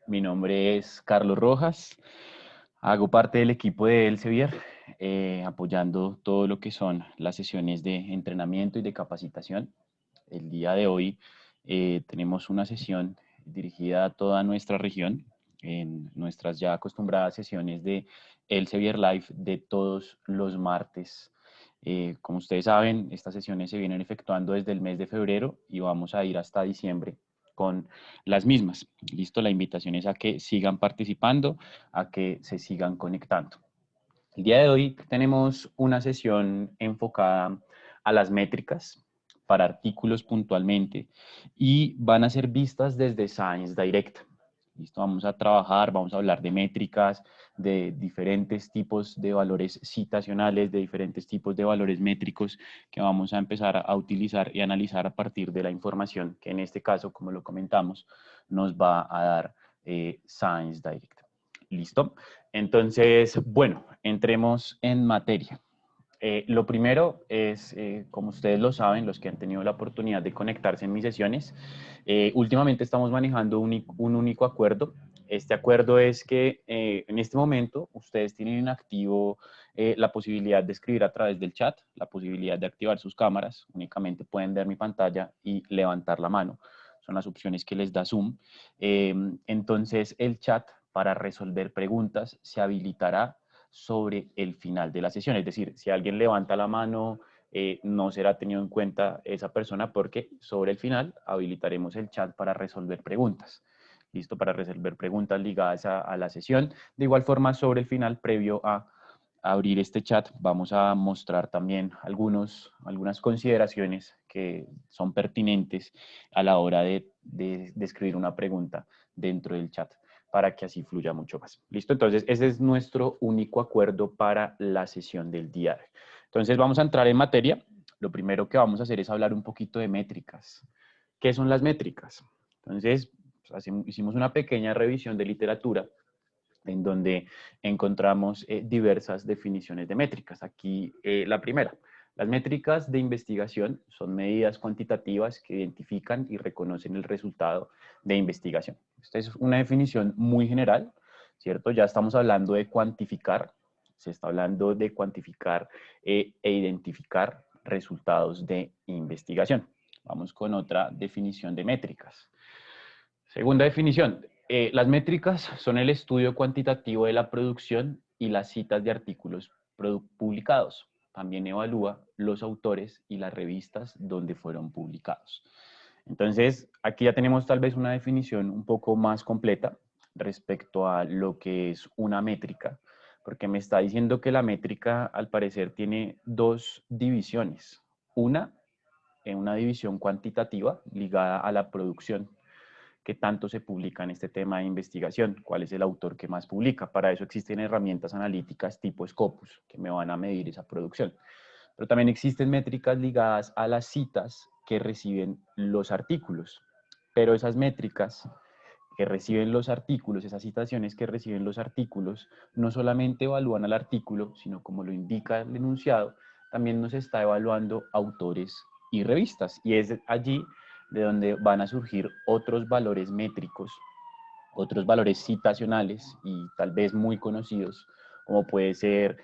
Mi nombre es Carlos Rojas, hago parte del equipo de Elsevier, apoyando todo lo que son las sesiones de entrenamiento y de capacitación. El día de hoy tenemos una sesión dirigida a toda nuestra región, en nuestras ya acostumbradas sesiones de Elsevier Live de todos los martes. Como ustedes saben, estas sesiones se vienen efectuando desde el mes de febrero y vamos a ir hasta diciembre con las mismas. Listo, la invitación es a que sigan participando, a que se sigan conectando. El día de hoy tenemos una sesión enfocada a las métricas para artículos puntualmente y van a ser vistas desde Science Direct. Listo, vamos a trabajar, vamos a hablar de métricas, de diferentes tipos de valores citacionales, de diferentes tipos de valores métricos que vamos a empezar a utilizar y analizar a partir de la información que en este caso, como lo comentamos, nos va a dar Science Direct. ¿Listo? Entonces, bueno, entremos en materia. Lo primero es, como ustedes lo saben, los que han tenido la oportunidad de conectarse en mis sesiones, últimamente estamos manejando un único acuerdo. Este acuerdo es que en este momento ustedes tienen en activo la posibilidad de escribir a través del chat, la posibilidad de activar sus cámaras, únicamente pueden ver mi pantalla y levantar la mano. Son las opciones que les da Zoom. Entonces, el chat para resolver preguntas se habilitará sobre el final de la sesión. Es decir, si alguien levanta la mano, no será tenido en cuenta esa persona porque sobre el final habilitaremos el chat para resolver preguntas. Listo, para resolver preguntas ligadas a la sesión. De igual forma, sobre el final, previo a abrir este chat, vamos a mostrar también algunas consideraciones que son pertinentes a la hora de escribir una pregunta dentro del chat para que así fluya mucho más. ¿Listo? Entonces, ese es nuestro único acuerdo para la sesión del día de hoy. Entonces, vamos a entrar en materia. Lo primero que vamos a hacer es hablar un poquito de métricas. ¿Qué son las métricas? Entonces, pues, hicimos una pequeña revisión de literatura en donde encontramos diversas definiciones de métricas. Aquí la primera. Las métricas de investigación son medidas cuantitativas que identifican y reconocen el resultado de investigación. Esta es una definición muy general, ¿cierto? Ya estamos hablando de cuantificar, se está hablando de cuantificar e identificar resultados de investigación. Vamos con otra definición de métricas. Segunda definición. Las métricas son el estudio cuantitativo de la producción y las citas de artículos publicados. También evalúa los autores y las revistas donde fueron publicados. Entonces, aquí ya tenemos tal vez una definición un poco más completa respecto a lo que es una métrica, porque me está diciendo que la métrica, al parecer, tiene dos divisiones. Una división cuantitativa ligada a la producción, qué tanto se publica en este tema de investigación, cuál es el autor que más publica. Para eso existen herramientas analíticas tipo Scopus, que me van a medir esa producción. Pero también existen métricas ligadas a las citas que reciben los artículos. Pero esas métricas que reciben los artículos, esas citaciones que reciben los artículos, no solamente evalúan al artículo, sino como lo indica el enunciado, también nos está evaluando autores y revistas. Y es allí de donde van a surgir otros valores métricos, otros valores citacionales y tal vez muy conocidos, como puede ser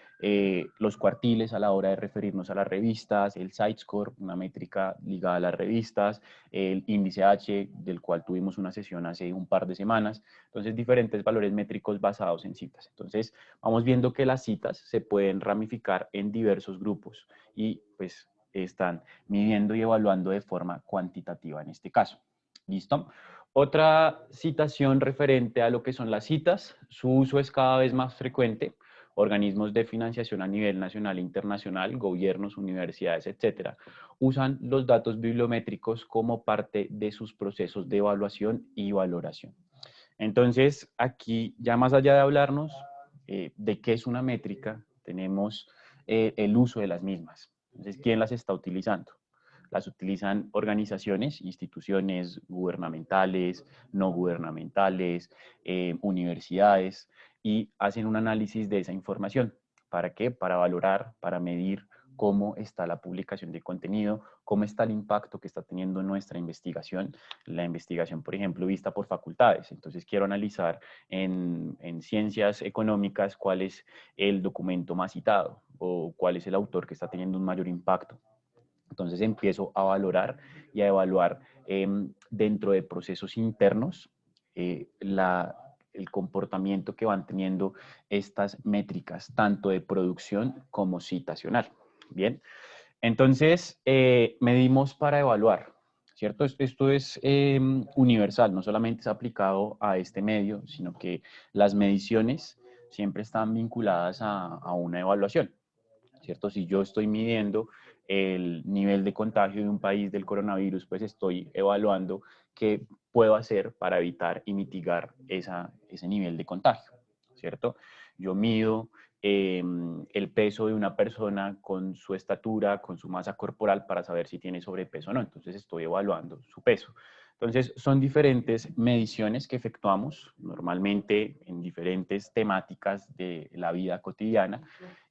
los cuartiles a la hora de referirnos a las revistas, el site-score, una métrica ligada a las revistas, el índice H, del cual tuvimos una sesión hace un par de semanas. Entonces, diferentes valores métricos basados en citas. Entonces, vamos viendo que las citas se pueden ramificar en diversos grupos y pues están midiendo y evaluando de forma cuantitativa en este caso. ¿Listo? Otra citación referente a lo que son las citas, su uso es cada vez más frecuente. Organismos de financiación a nivel nacional e internacional, gobiernos, universidades, etcétera, usan los datos bibliométricos como parte de sus procesos de evaluación y valoración. Entonces, aquí, ya más allá de hablarnos de qué es una métrica, tenemos el uso de las mismas. Entonces, ¿quién las está utilizando? Las utilizan organizaciones, instituciones gubernamentales, no gubernamentales, universidades, y hacen un análisis de esa información. ¿Para qué? Para valorar, para medir cómo está la publicación de contenido, cómo está el impacto que está teniendo nuestra investigación. La investigación, por ejemplo, vista por facultades. Entonces quiero analizar en ciencias económicas cuál es el documento más citado o cuál es el autor que está teniendo un mayor impacto. Entonces empiezo a valorar y a evaluar dentro de procesos internos el comportamiento que van teniendo estas métricas, tanto de producción como citacional. Bien, entonces medimos para evaluar, ¿cierto? Esto es universal, no solamente es aplicado a este medio, sino que las mediciones siempre están vinculadas a una evaluación, ¿cierto? Si yo estoy midiendo el nivel de contagio de un país del coronavirus, pues estoy evaluando qué puedo hacer para evitar y mitigar ese nivel de contagio, ¿cierto? Yo mido el peso de una persona con su estatura, con su masa corporal para saber si tiene sobrepeso o no, entonces estoy evaluando su peso. Entonces, son diferentes mediciones que efectuamos normalmente en diferentes temáticas de la vida cotidiana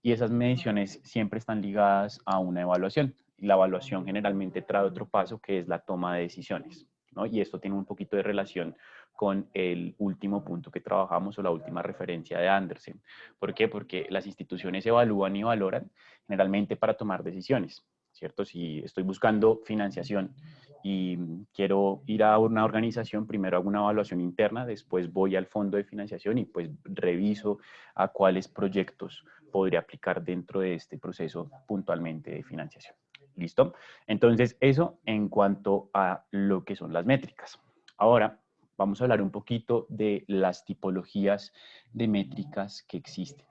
y esas mediciones siempre están ligadas a una evaluación. Y la evaluación generalmente trae otro paso que es la toma de decisiones, ¿no? Y esto tiene un poquito de relación con el último punto que trabajamos o la última referencia de Andersen. ¿Por qué? Porque las instituciones evalúan y valoran generalmente para tomar decisiones, ¿cierto? Si estoy buscando financiación y quiero ir a una organización, primero hago una evaluación interna, después voy al fondo de financiación y pues reviso a cuáles proyectos podría aplicar dentro de este proceso puntualmente de financiación. ¿Listo? Entonces, eso en cuanto a lo que son las métricas. Ahora, vamos a hablar un poquito de las tipologías de métricas que existen.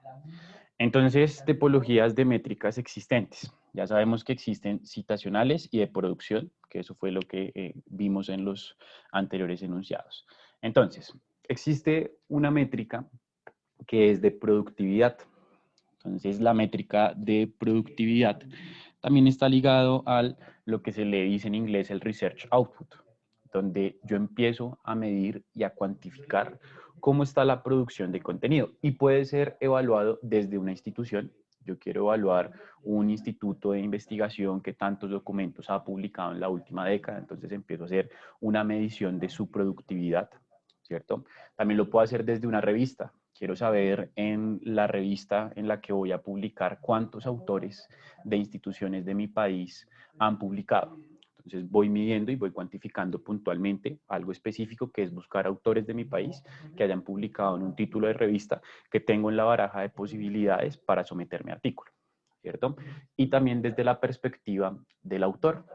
Entonces, tipologías de métricas existentes. Ya sabemos que existen citacionales y de producción, que eso fue lo que vimos en los anteriores enunciados. Entonces, existe una métrica que es de productividad. Entonces, la métrica de productividad también está ligado a lo que se le dice en inglés el research output, donde yo empiezo a medir y a cuantificar cómo está la producción de contenido y puede ser evaluado desde una institución. Yo quiero evaluar un instituto de investigación que tantos documentos ha publicado en la última década, entonces empiezo a hacer una medición de su productividad, ¿cierto? También lo puedo hacer desde una revista. Quiero saber en la revista en la que voy a publicar cuántos autores de instituciones de mi país han publicado. Entonces voy midiendo y voy cuantificando puntualmente algo específico que es buscar autores de mi país que hayan publicado en un título de revista que tengo en la baraja de posibilidades para someterme a artículo, ¿cierto? Y también desde la perspectiva del autor.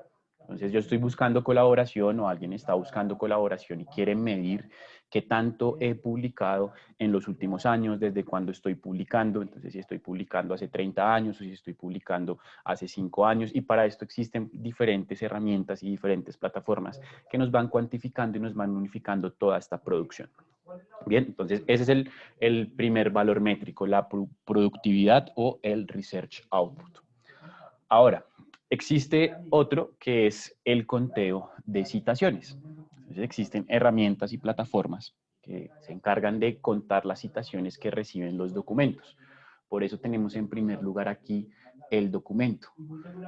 Entonces yo estoy buscando colaboración o alguien está buscando colaboración y quiere medir qué tanto he publicado en los últimos años, desde cuando estoy publicando, entonces si estoy publicando hace 30 años o si estoy publicando hace 5 años y para esto existen diferentes herramientas y diferentes plataformas que nos van cuantificando y nos van unificando toda esta producción. Bien, entonces ese es el primer valor métrico, la productividad o el research output. Ahora, existe otro que es el conteo de citaciones. Entonces, existen herramientas y plataformas que se encargan de contar las citaciones que reciben los documentos. Por eso tenemos en primer lugar aquí el documento.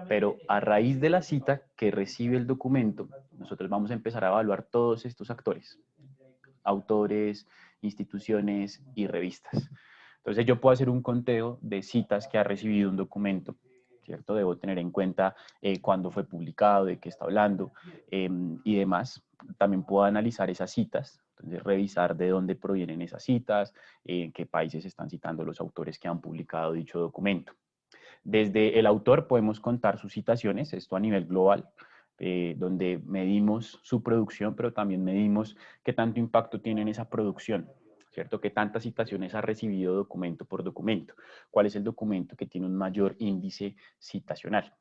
Pero a raíz de la cita que recibe el documento, nosotros vamos a empezar a evaluar todos estos actores, autores, instituciones y revistas. Entonces yo puedo hacer un conteo de citas que ha recibido un documento, ¿cierto? Debo tener en cuenta cuándo fue publicado, de qué está hablando y demás. También puedo analizar esas citas, entonces revisar de dónde provienen esas citas, en qué países están citando los autores que han publicado dicho documento. Desde el autor podemos contar sus citaciones, esto a nivel global, donde medimos su producción, pero también medimos qué tanto impacto tiene en esa producción, ¿cierto? ¿Qué tantas citaciones ha recibido documento por documento? ¿Cuál es el documento que tiene un mayor índice citacional?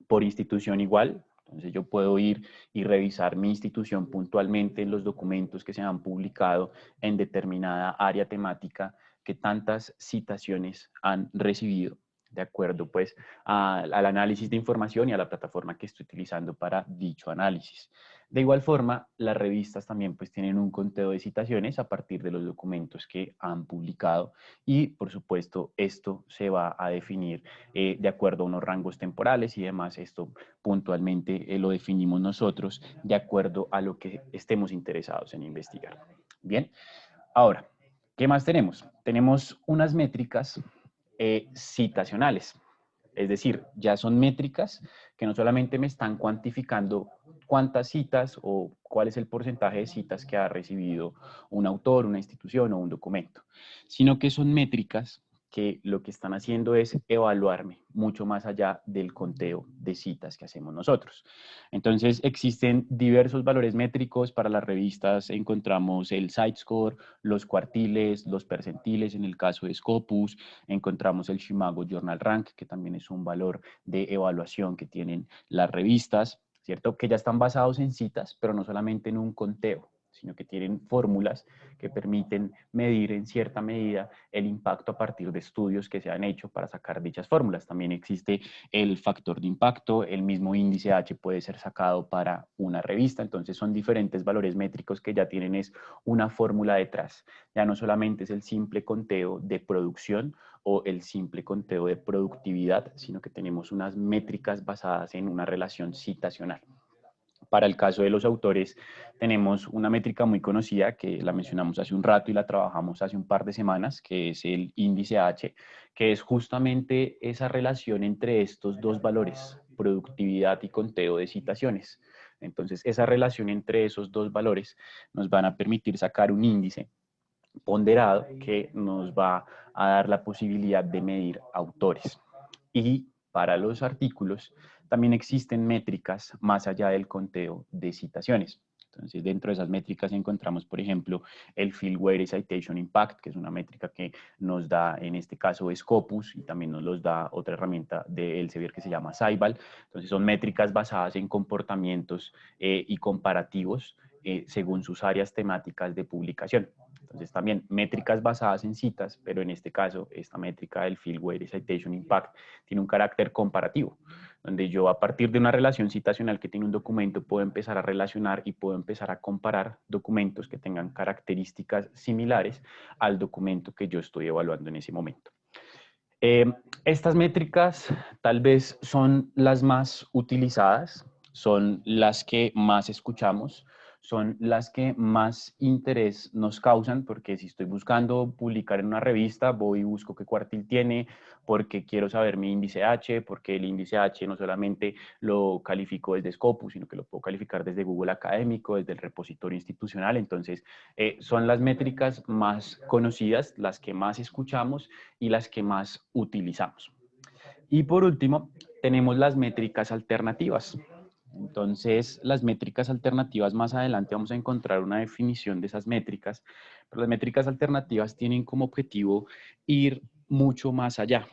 Por institución igual, entonces yo puedo ir y revisar mi institución puntualmente en los documentos que se han publicado en determinada área temática, qué tantas citaciones han recibido de acuerdo pues al análisis de información y a la plataforma que estoy utilizando para dicho análisis. De igual forma, las revistas también pues tienen un conteo de citaciones a partir de los documentos que han publicado y por supuesto esto se va a definir de acuerdo a unos rangos temporales y demás. Esto puntualmente lo definimos nosotros de acuerdo a lo que estemos interesados en investigar. Bien, ahora, ¿qué más tenemos? Tenemos unas métricas citacionales. Es decir, ya son métricas que no solamente me están cuantificando cuántas citas o cuál es el porcentaje de citas que ha recibido un autor, una institución o un documento, sino que son métricas que lo que están haciendo es evaluarme mucho más allá del conteo de citas que hacemos nosotros. Entonces, existen diversos valores métricos para las revistas. Encontramos el Sitescore, los cuartiles, los percentiles en el caso de Scopus, encontramos el Shimago Journal Rank, que también es un valor de evaluación que tienen las revistas, ¿cierto? Que ya están basados en citas, pero no solamente en un conteo, sino que tienen fórmulas que permiten medir en cierta medida el impacto a partir de estudios que se han hecho para sacar dichas fórmulas. También existe el factor de impacto, el mismo índice H puede ser sacado para una revista, entonces son diferentes valores métricos que ya tienen es una fórmula detrás. Ya no solamente es el simple conteo de producción o el simple conteo de productividad, sino que tenemos unas métricas basadas en una relación citacional. Para el caso de los autores, tenemos una métrica muy conocida que la mencionamos hace un rato y la trabajamos hace un par de semanas, que es el índice H, que es justamente esa relación entre estos dos valores, productividad y conteo de citaciones. Entonces, esa relación entre esos dos valores nos van a permitir sacar un índice ponderado que nos va a dar la posibilidad de medir autores. Y para los artículos también existen métricas más allá del conteo de citaciones. Entonces, dentro de esas métricas encontramos, por ejemplo, el Field Weighted Citation Impact, que es una métrica que nos da, en este caso, Scopus, y también nos los da otra herramienta de Elsevier que se llama Saibal. Entonces, son métricas basadas en comportamientos y comparativos según sus áreas temáticas de publicación. Entonces también métricas basadas en citas, pero en este caso esta métrica del Field Weighted Citation Impact tiene un carácter comparativo, donde yo a partir de una relación citacional que tiene un documento puedo empezar a relacionar y puedo empezar a comparar documentos que tengan características similares al documento que yo estoy evaluando en ese momento. Estas métricas tal vez son las más utilizadas, son las que más escuchamos, son las que más interés nos causan, porque si estoy buscando publicar en una revista, voy y busco qué cuartil tiene, porque quiero saber mi índice H, porque el índice H no solamente lo califico desde Scopus, sino que lo puedo calificar desde Google Académico, desde el repositorio institucional. Entonces, son las métricas más conocidas, las que más escuchamos y las que más utilizamos. Y por último, tenemos las métricas alternativas. Entonces, las métricas alternativas, más adelante vamos a encontrar una definición de esas métricas, pero las métricas alternativas tienen como objetivo ir mucho más allá.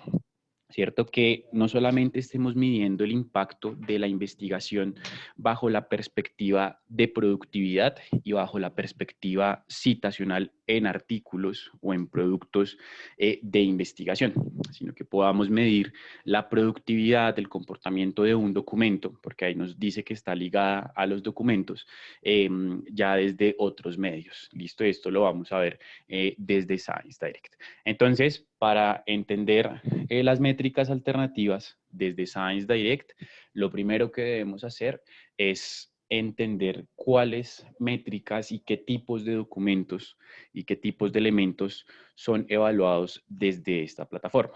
¿Cierto? Que no solamente estemos midiendo el impacto de la investigación bajo la perspectiva de productividad y bajo la perspectiva citacional en artículos o en productos de investigación, sino que podamos medir la productividad, el comportamiento de un documento, porque ahí nos dice que está ligada a los documentos, ya desde otros medios. Listo, esto lo vamos a ver desde Science Direct. Entonces, para entender las métricas alternativas desde Science Direct, lo primero que debemos hacer es entender cuáles métricas y qué tipos de documentos y qué tipos de elementos son evaluados desde esta plataforma.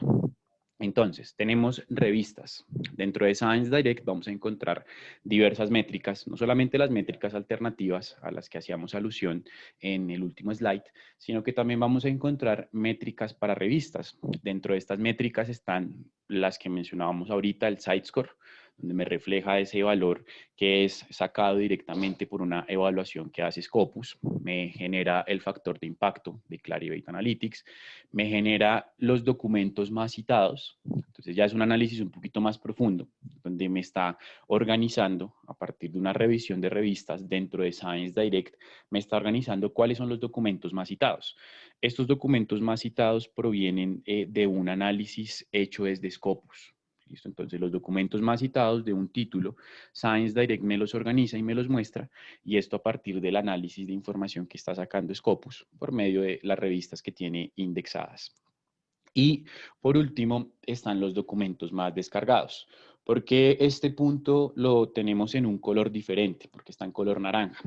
Entonces, tenemos revistas. Dentro de Science Direct vamos a encontrar diversas métricas, no solamente las métricas alternativas a las que hacíamos alusión en el último slide, sino que también vamos a encontrar métricas para revistas. Dentro de estas métricas están las que mencionábamos ahorita, el Sitescore, donde me refleja ese valor que es sacado directamente por una evaluación que hace Scopus, me genera el factor de impacto de Clarivate Analytics, me genera los documentos más citados, entonces ya es un análisis un poquito más profundo, donde me está organizando a partir de una revisión de revistas dentro de Science Direct, me está organizando cuáles son los documentos más citados. Estos documentos más citados provienen de un análisis hecho desde Scopus. ¿Listo? Entonces, los documentos más citados de un título, Science Direct me los organiza y me los muestra, y esto a partir del análisis de información que está sacando Scopus por medio de las revistas que tiene indexadas. Y por último, están los documentos más descargados. ¿Por qué este punto lo tenemos en un color diferente? Porque está en color naranja.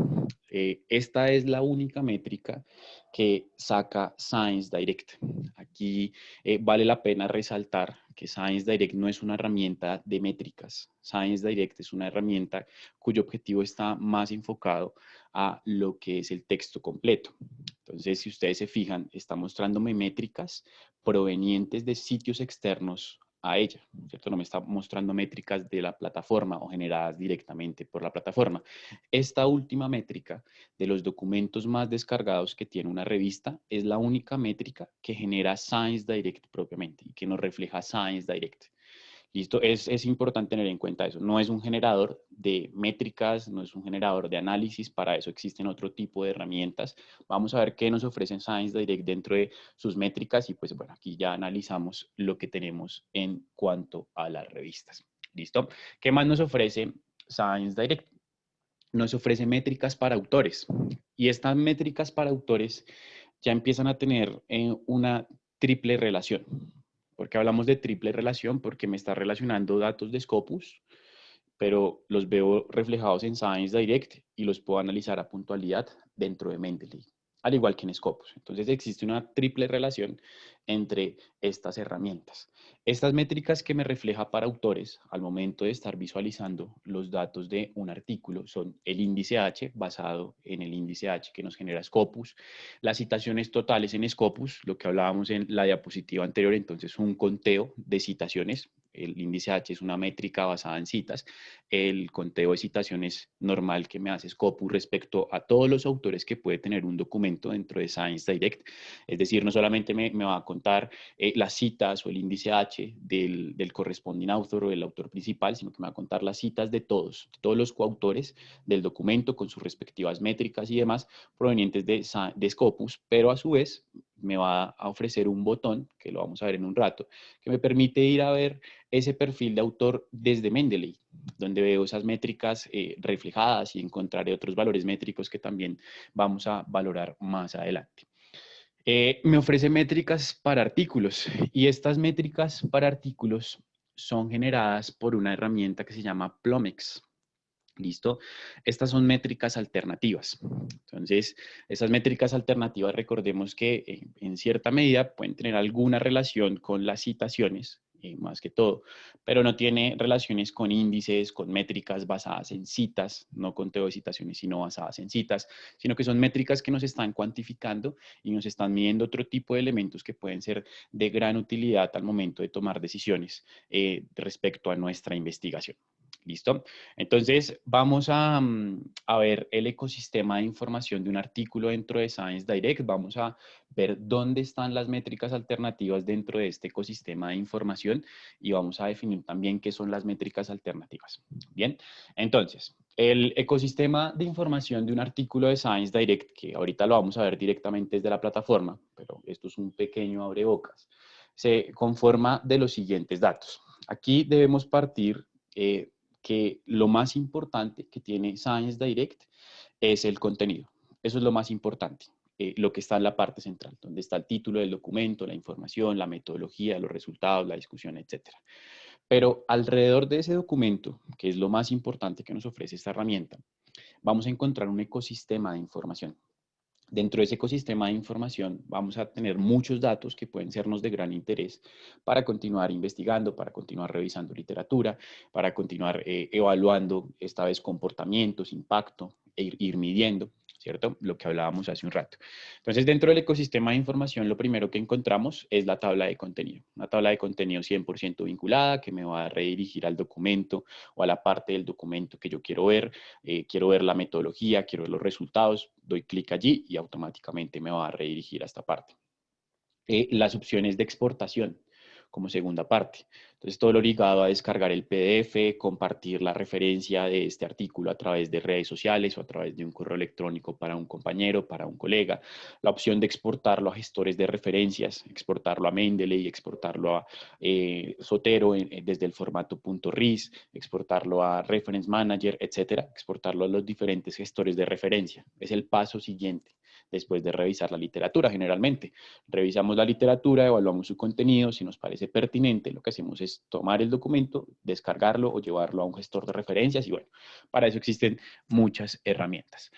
Esta es la única métrica que saca Science Direct. Aquí vale la pena resaltar que Science Direct no es una herramienta de métricas. Science Direct es una herramienta cuyo objetivo está más enfocado a lo que es el texto completo. Entonces, si ustedes se fijan, está mostrándome métricas provenientes de sitios externos a ella, ¿cierto? No me está mostrando métricas de la plataforma o generadas directamente por la plataforma. Esta última métrica de los documentos más descargados que tiene una revista es la única métrica que genera Science Direct propiamente y que nos refleja Science Direct. ¿Listo? Es importante tener en cuenta eso. No es un generador de métricas, no es un generador de análisis, para eso existen otro tipo de herramientas. Vamos a ver qué nos ofrecen Science Direct dentro de sus métricas y pues bueno, aquí ya analizamos lo que tenemos en cuanto a las revistas. ¿Listo? ¿Qué más nos ofrece Science Direct? Nos ofrece métricas para autores y estas métricas para autores ya empiezan a tener una triple relación. ¿Por qué hablamos de triple relación? Porque me está relacionando datos de Scopus, pero los veo reflejados en Science Direct y los puedo analizar a puntualidad dentro de Mendeley, al igual que en Scopus. Entonces existe una triple relación entre estas herramientas. Estas métricas que me refleja para autores al momento de estar visualizando los datos de un artículo son el índice H, basado en el índice H que nos genera Scopus, las citaciones totales en Scopus, lo que hablábamos en la diapositiva anterior, entonces un conteo de citaciones. El índice H es una métrica basada en citas. El conteo de citaciones normal que me hace Scopus respecto a todos los autores que puede tener un documento dentro de Science Direct. Es decir, no solamente me va a contar las citas o el índice H del corresponding author o del autor principal, sino que me va a contar las citas de todos los coautores del documento con sus respectivas métricas y demás provenientes de Scopus, pero a su vez me va a ofrecer un botón, que lo vamos a ver en un rato, que me permite ir a ver ese perfil de autor desde Mendeley, donde veo esas métricas reflejadas y encontraré otros valores métricos que también vamos a valorar más adelante. Me ofrece métricas para artículos y estas métricas para artículos son generadas por una herramienta que se llama Plomex. ¿Listo? Estas son métricas alternativas. Entonces, esas métricas alternativas, recordemos que en cierta medida pueden tener alguna relación con las citaciones, más que todo, pero no tiene relaciones con índices, con métricas basadas en citas, no conteo de citaciones, sino basadas en citas, sino que son métricas que nos están cuantificando y nos están midiendo otro tipo de elementos que pueden ser de gran utilidad al momento de tomar decisiones respecto a nuestra investigación. ¿Listo? Entonces, vamos a ver el ecosistema de información de un artículo dentro de Science Direct. Vamos a ver dónde están las métricas alternativas dentro de este ecosistema de información y vamos a definir también qué son las métricas alternativas. Bien, entonces, el ecosistema de información de un artículo de Science Direct, que ahorita lo vamos a ver directamente desde la plataforma, pero esto es un pequeño abrebocas, se conforma de los siguientes datos. Aquí debemos partir que lo más importante que tiene Science Direct es el contenido. Eso es lo más importante, lo que está en la parte central, donde está el título del documento, la información, la metodología, los resultados, la discusión, etc. Pero alrededor de ese documento, que es lo más importante que nos ofrece esta herramienta, vamos a encontrar un ecosistema de información. Dentro de ese ecosistema de información vamos a tener muchos datos que pueden sernos de gran interés para continuar investigando, para continuar revisando literatura, para continuar evaluando esta vez comportamientos, impacto, e ir midiendo, ¿cierto? Lo que hablábamos hace un rato. Entonces, dentro del ecosistema de información, lo primero que encontramos es la tabla de contenido. Una tabla de contenido 100% vinculada que me va a redirigir al documento o a la parte del documento que yo quiero ver la metodología, quiero ver los resultados, doy clic allí y automáticamente me va a redirigir a esta parte. Las opciones de exportación. como segunda parte. Entonces, todo lo ligado a descargar el PDF, compartir la referencia de este artículo a través de redes sociales o a través de un correo electrónico para un compañero, para un colega. La opción de exportarlo a gestores de referencias, exportarlo a Mendeley, exportarlo a Zotero desde el formato .ris, exportarlo a Reference Manager, etcétera, exportarlo a los diferentes gestores de referencia. Es el paso siguiente después de revisar la literatura. Generalmente revisamos la literatura, evaluamos su contenido, si nos parece pertinente, lo que hacemos es tomar el documento, descargarlo o llevarlo a un gestor de referencias y bueno, para eso existen muchas herramientas.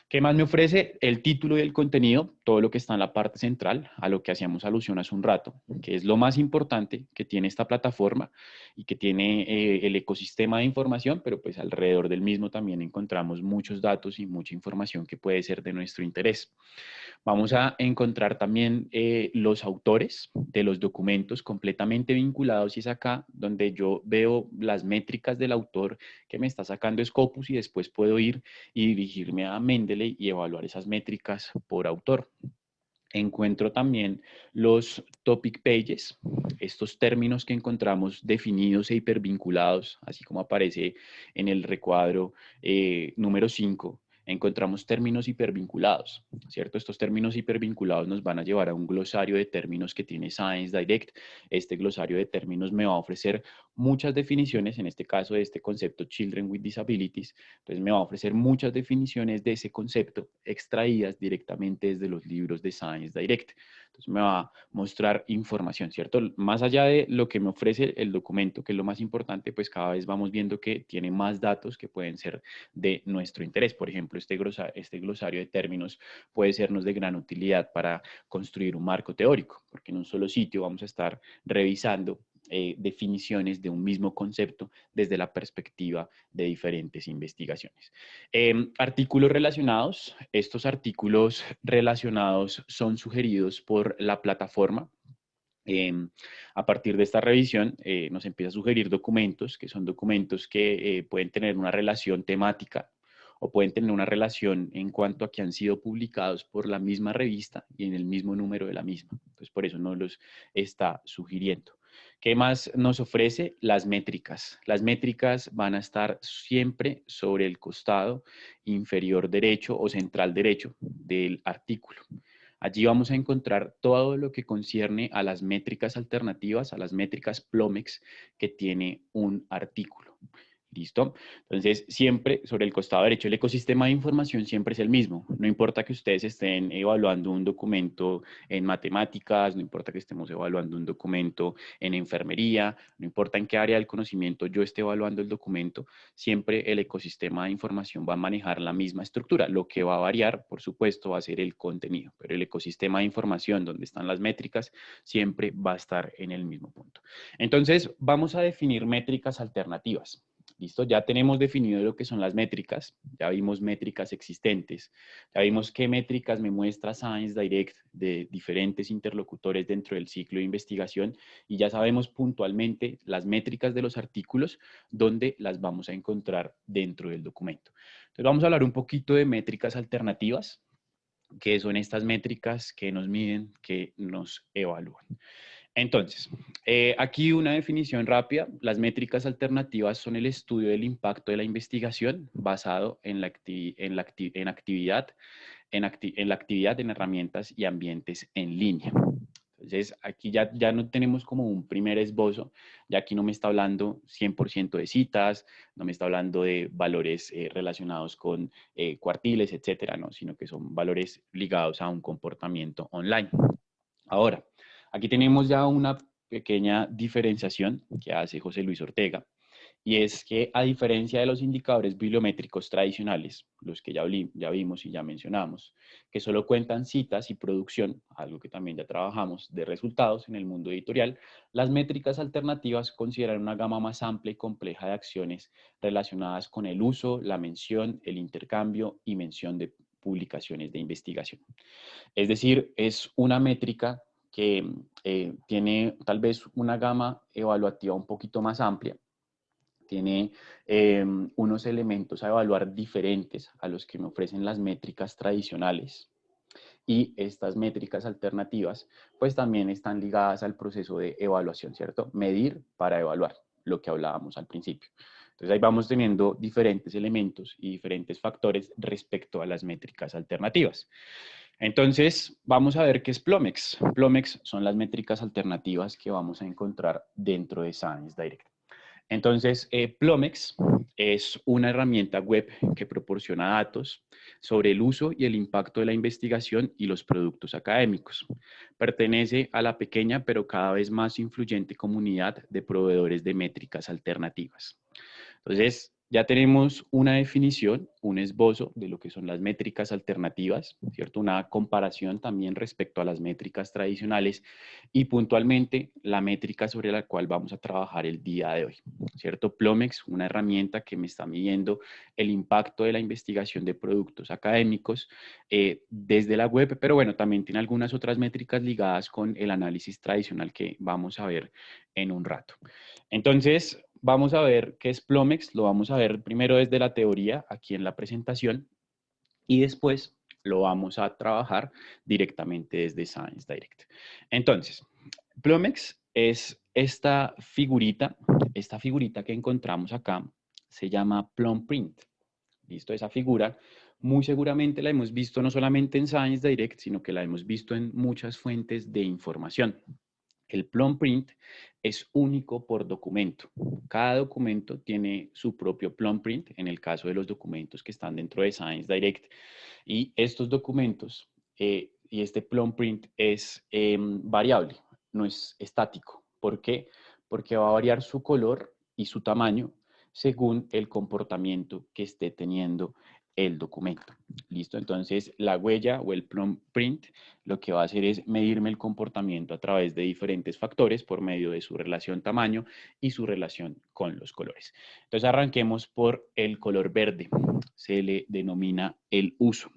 ¿Qué más me ofrece? El título y el contenido, todo lo que está en la parte central, a lo que hacíamos alusión hace un rato, que es lo más importante que tiene esta plataforma y que tiene el ecosistema de información, pero pues alrededor del mismo también encontramos muchos datos y mucha información que puede ser de nuestro interés. Vamos a encontrar también los autores de los documentos completamente vinculados y es acá donde yo veo las métricas del autor que me está sacando Scopus y después puedo ir y dirigirme a Mendeley y evaluar esas métricas por autor. Encuentro también los topic pages, estos términos que encontramos definidos e hipervinculados, así como aparece en el recuadro número 5. Encontramos términos hipervinculados, ¿cierto? Estos términos hipervinculados nos van a llevar a un glosario de términos que tiene Science Direct. Este glosario de términos me va a ofrecer muchas definiciones, en este caso de este concepto Children with Disabilities. Entonces me va a ofrecer muchas definiciones de ese concepto extraídas directamente desde los libros de Science Direct. Entonces me va a mostrar información, ¿cierto? Más allá de lo que me ofrece el documento, que es lo más importante, pues cada vez vamos viendo que tiene más datos que pueden ser de nuestro interés. Por ejemplo, este glosario de términos puede sernos de gran utilidad para construir un marco teórico, porque en un solo sitio vamos a estar revisando definiciones de un mismo concepto desde la perspectiva de diferentes investigaciones. Artículos relacionados. Estos artículos relacionados son sugeridos por la plataforma. A partir de esta revisión nos empieza a sugerir documentos, que son documentos que pueden tener una relación temática o pueden tener una relación en cuanto a que han sido publicados por la misma revista y en el mismo número de la misma. Entonces, por eso nos los está sugiriendo. ¿Qué más nos ofrece? Las métricas. Las métricas van a estar siempre sobre el costado inferior derecho o central derecho del artículo. Allí vamos a encontrar todo lo que concierne a las métricas alternativas, a las métricas Plomex que tiene un artículo. ¿Listo? Entonces, siempre sobre el costado derecho, el ecosistema de información siempre es el mismo. No importa que ustedes estén evaluando un documento en matemáticas, no importa que estemos evaluando un documento en enfermería, no importa en qué área del conocimiento yo esté evaluando el documento, siempre el ecosistema de información va a manejar la misma estructura. Lo que va a variar, por supuesto, va a ser el contenido, pero el ecosistema de información donde están las métricas siempre va a estar en el mismo punto. Entonces, vamos a definir métricas alternativas. ¿Listo? Ya tenemos definido lo que son las métricas, ya vimos métricas existentes, ya vimos qué métricas me muestra Science Direct de diferentes interlocutores dentro del ciclo de investigación y ya sabemos puntualmente las métricas de los artículos donde las vamos a encontrar dentro del documento. Entonces vamos a hablar un poquito de métricas alternativas, que son estas métricas que nos miden, que nos evalúan. Entonces, aquí una definición rápida. Las métricas alternativas son el estudio del impacto de la investigación basado en la actividad, en herramientas y ambientes en línea. Entonces, aquí ya no tenemos como un primer esbozo, ya aquí no me está hablando 100% de citas, no me está hablando de valores relacionados con cuartiles, etcétera, no, sino que son valores ligados a un comportamiento online. Ahora, aquí tenemos ya una pequeña diferenciación que hace José Luis Ortega, y es que a diferencia de los indicadores bibliométricos tradicionales, los que ya vimos y ya mencionamos, que solo cuentan citas y producción, algo que también ya trabajamos, de resultados en el mundo editorial, las métricas alternativas consideran una gama más amplia y compleja de acciones relacionadas con el uso, la mención, el intercambio y mención de publicaciones de investigación. Es decir, es una métrica que tiene tal vez una gama evaluativa un poquito más amplia, tiene unos elementos a evaluar diferentes a los que me ofrecen las métricas tradicionales. Y estas métricas alternativas, pues también están ligadas al proceso de evaluación, ¿cierto? Medir para evaluar, lo que hablábamos al principio. Entonces ahí vamos teniendo diferentes elementos y diferentes factores respecto a las métricas alternativas. Entonces, vamos a ver qué es Plomex. Plomex son las métricas alternativas que vamos a encontrar dentro de Science Direct. Entonces, Plomex es una herramienta web que proporciona datos sobre el uso y el impacto de la investigación y los productos académicos. Pertenece a la pequeña pero cada vez más influyente comunidad de proveedores de métricas alternativas. Entonces, ya tenemos una definición, un esbozo de lo que son las métricas alternativas, ¿cierto? Una comparación también respecto a las métricas tradicionales y puntualmente la métrica sobre la cual vamos a trabajar el día de hoy, ¿cierto? Plomex, una herramienta que me está midiendo el impacto de la investigación de productos académicos desde la web, pero bueno, también tiene algunas otras métricas ligadas con el análisis tradicional que vamos a ver en un rato. Entonces, vamos a ver qué es Plomex, lo vamos a ver primero desde la teoría, aquí en la presentación, y después lo vamos a trabajar directamente desde Science Direct. Entonces, Plomex es esta figurita que encontramos acá, se llama Plum Print. ¿Listo? Esa figura muy seguramente la hemos visto no solamente en Science Direct, sino que la hemos visto en muchas fuentes de información. El plum print es único por documento. Cada documento tiene su propio plum print, en el caso de los documentos que están dentro de Science Direct. Y estos documentos y este plum print es variable, no es estático. ¿Por qué? Porque va a variar su color y su tamaño según el comportamiento que esté teniendo el documento. ¿Listo? Entonces, la huella o el plum print lo que va a hacer es medirme el comportamiento a través de diferentes factores por medio de su relación tamaño y su relación con los colores. Entonces, arranquemos por el color verde. Se le denomina el uso.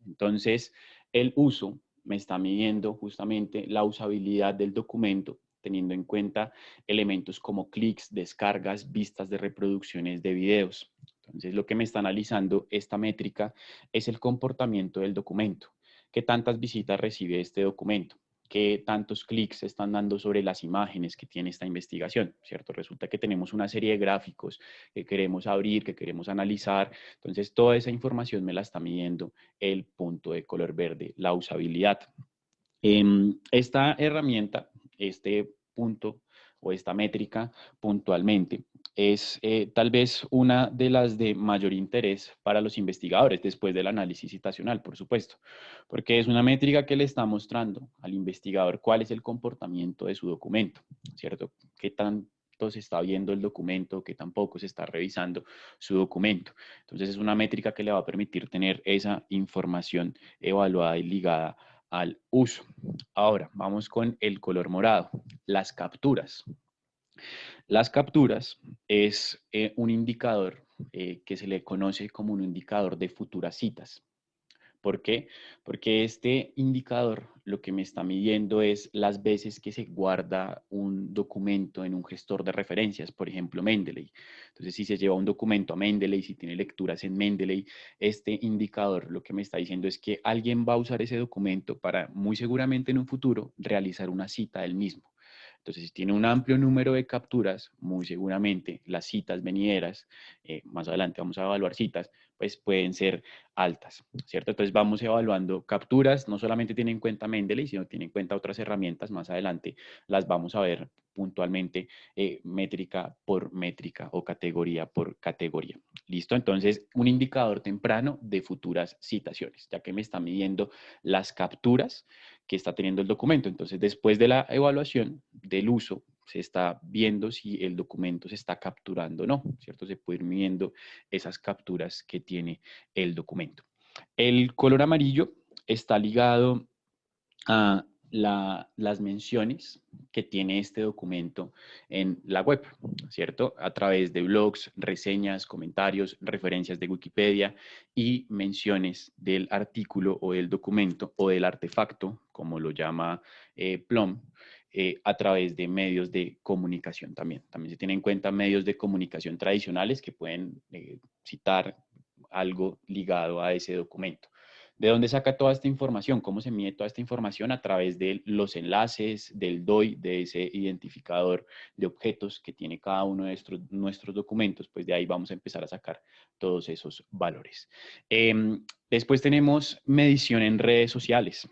Entonces, el uso me está midiendo justamente la usabilidad del documento teniendo en cuenta elementos como clics, descargas, vistas de reproducciones de videos. Entonces, lo que me está analizando esta métrica es el comportamiento del documento. ¿Qué tantas visitas recibe este documento? ¿Qué tantos clics están dando sobre las imágenes que tiene esta investigación? ¿Cierto? Resulta que tenemos una serie de gráficos que queremos abrir, que queremos analizar. Entonces, toda esa información me la está midiendo el punto de color verde, la usabilidad. Esta herramienta, este punto o esta métrica puntualmente es tal vez una de las de mayor interés para los investigadores después del análisis citacional, por supuesto, porque es una métrica que le está mostrando al investigador cuál es el comportamiento de su documento, ¿cierto? ¿Qué tanto se está viendo el documento, qué tampoco se está revisando su documento? Entonces es una métrica que le va a permitir tener esa información evaluada y ligada al uso. Ahora, vamos con el color morado, las capturas. Las capturas es un indicador que se le conoce como un indicador de futuras citas. ¿Por qué? Porque este indicador lo que me está midiendo es las veces que se guarda un documento en un gestor de referencias, por ejemplo, Mendeley. Entonces, si se lleva un documento a Mendeley, si tiene lecturas en Mendeley, este indicador lo que me está diciendo es que alguien va a usar ese documento para, muy seguramente en un futuro, realizar una cita del mismo. Entonces, si tiene un amplio número de capturas, muy seguramente las citas venideras, más adelante vamos a evaluar citas, pues pueden ser altas, ¿cierto? Entonces vamos evaluando capturas, no solamente tiene en cuenta Mendeley, sino tiene en cuenta otras herramientas más adelante, las vamos a ver puntualmente métrica por métrica o categoría por categoría. ¿Listo? Entonces, un indicador temprano de futuras citaciones, ya que me está midiendo las capturas que está teniendo el documento. Entonces, después de la evaluación del uso, se está viendo si el documento se está capturando o no, ¿cierto? Se puede ir midiendo esas capturas que tiene el documento. El color amarillo está ligado a las menciones que tiene este documento en la web, ¿cierto? A través de blogs, reseñas, comentarios, referencias de Wikipedia y menciones del artículo o del documento o del artefacto, como lo llama Plum, a través de medios de comunicación también. También se tiene en cuenta medios de comunicación tradicionales que pueden citar algo ligado a ese documento. ¿De dónde saca toda esta información? ¿Cómo se mide toda esta información? A través de los enlaces, del DOI, de ese identificador de objetos que tiene cada uno de nuestros documentos, pues de ahí vamos a empezar a sacar todos esos valores. Después tenemos medición en redes sociales.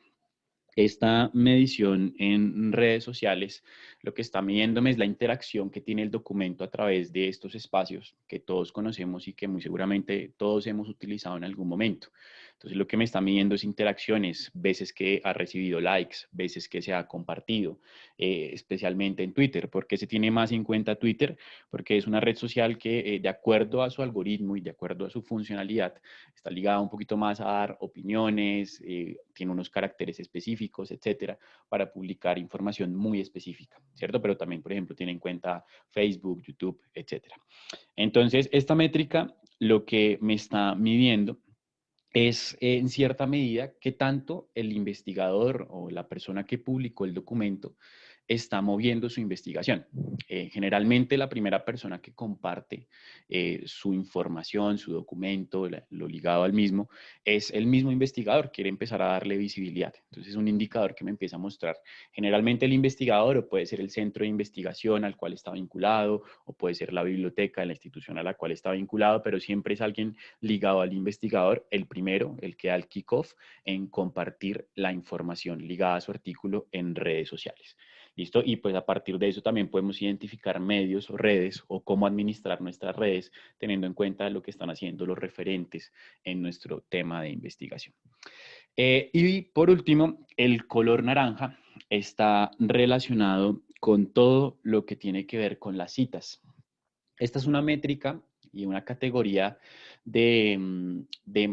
Esta medición en redes sociales lo que está midiéndome es la interacción que tiene el documento a través de estos espacios que todos conocemos y que muy seguramente todos hemos utilizado en algún momento. Entonces lo que me está midiendo es interacciones, veces que ha recibido likes, veces que se ha compartido, especialmente en Twitter. ¿Por qué se tiene más en cuenta Twitter? Porque es una red social que de acuerdo a su algoritmo y de acuerdo a su funcionalidad está ligada un poquito más a dar opiniones, tiene unos caracteres específicos, etcétera, para publicar información muy específica, ¿cierto? Pero también, por ejemplo, tiene en cuenta Facebook, YouTube, etcétera. Entonces, esta métrica lo que me está midiendo es en cierta medida qué tanto el investigador o la persona que publicó el documento está moviendo su investigación. Generalmente la primera persona que comparte su información, su documento, lo ligado al mismo, es el mismo investigador, quiere empezar a darle visibilidad. Entonces es un indicador que me empieza a mostrar generalmente el investigador, o puede ser el centro de investigación al cual está vinculado, o puede ser la biblioteca de la institución a la cual está vinculado, pero siempre es alguien ligado al investigador, el primero, el que da el kickoff en compartir la información ligada a su artículo en redes sociales. ¿Listo? Y pues a partir de eso también podemos identificar medios o redes o cómo administrar nuestras redes teniendo en cuenta lo que están haciendo los referentes en nuestro tema de investigación. Y por último, el color naranja está relacionado con todo lo que tiene que ver con las citas. Esta es una métrica y una categoría de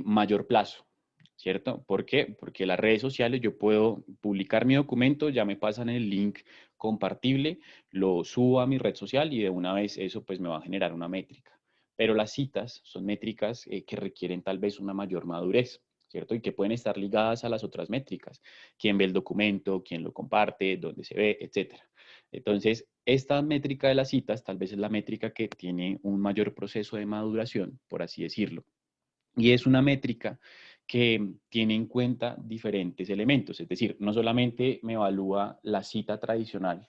mayor plazo, ¿cierto? ¿Por qué? Porque las redes sociales yo puedo publicar mi documento, ya me pasan el link compartible, lo subo a mi red social y de una vez eso pues me va a generar una métrica. Pero las citas son métricas que requieren tal vez una mayor madurez, ¿cierto? Y que pueden estar ligadas a las otras métricas. Quién ve el documento, quién lo comparte, dónde se ve, etcétera. Entonces, esta métrica de las citas tal vez es la métrica que tiene un mayor proceso de maduración, por así decirlo. Y es una métrica que tiene en cuenta diferentes elementos, es decir, no solamente me evalúa la cita tradicional,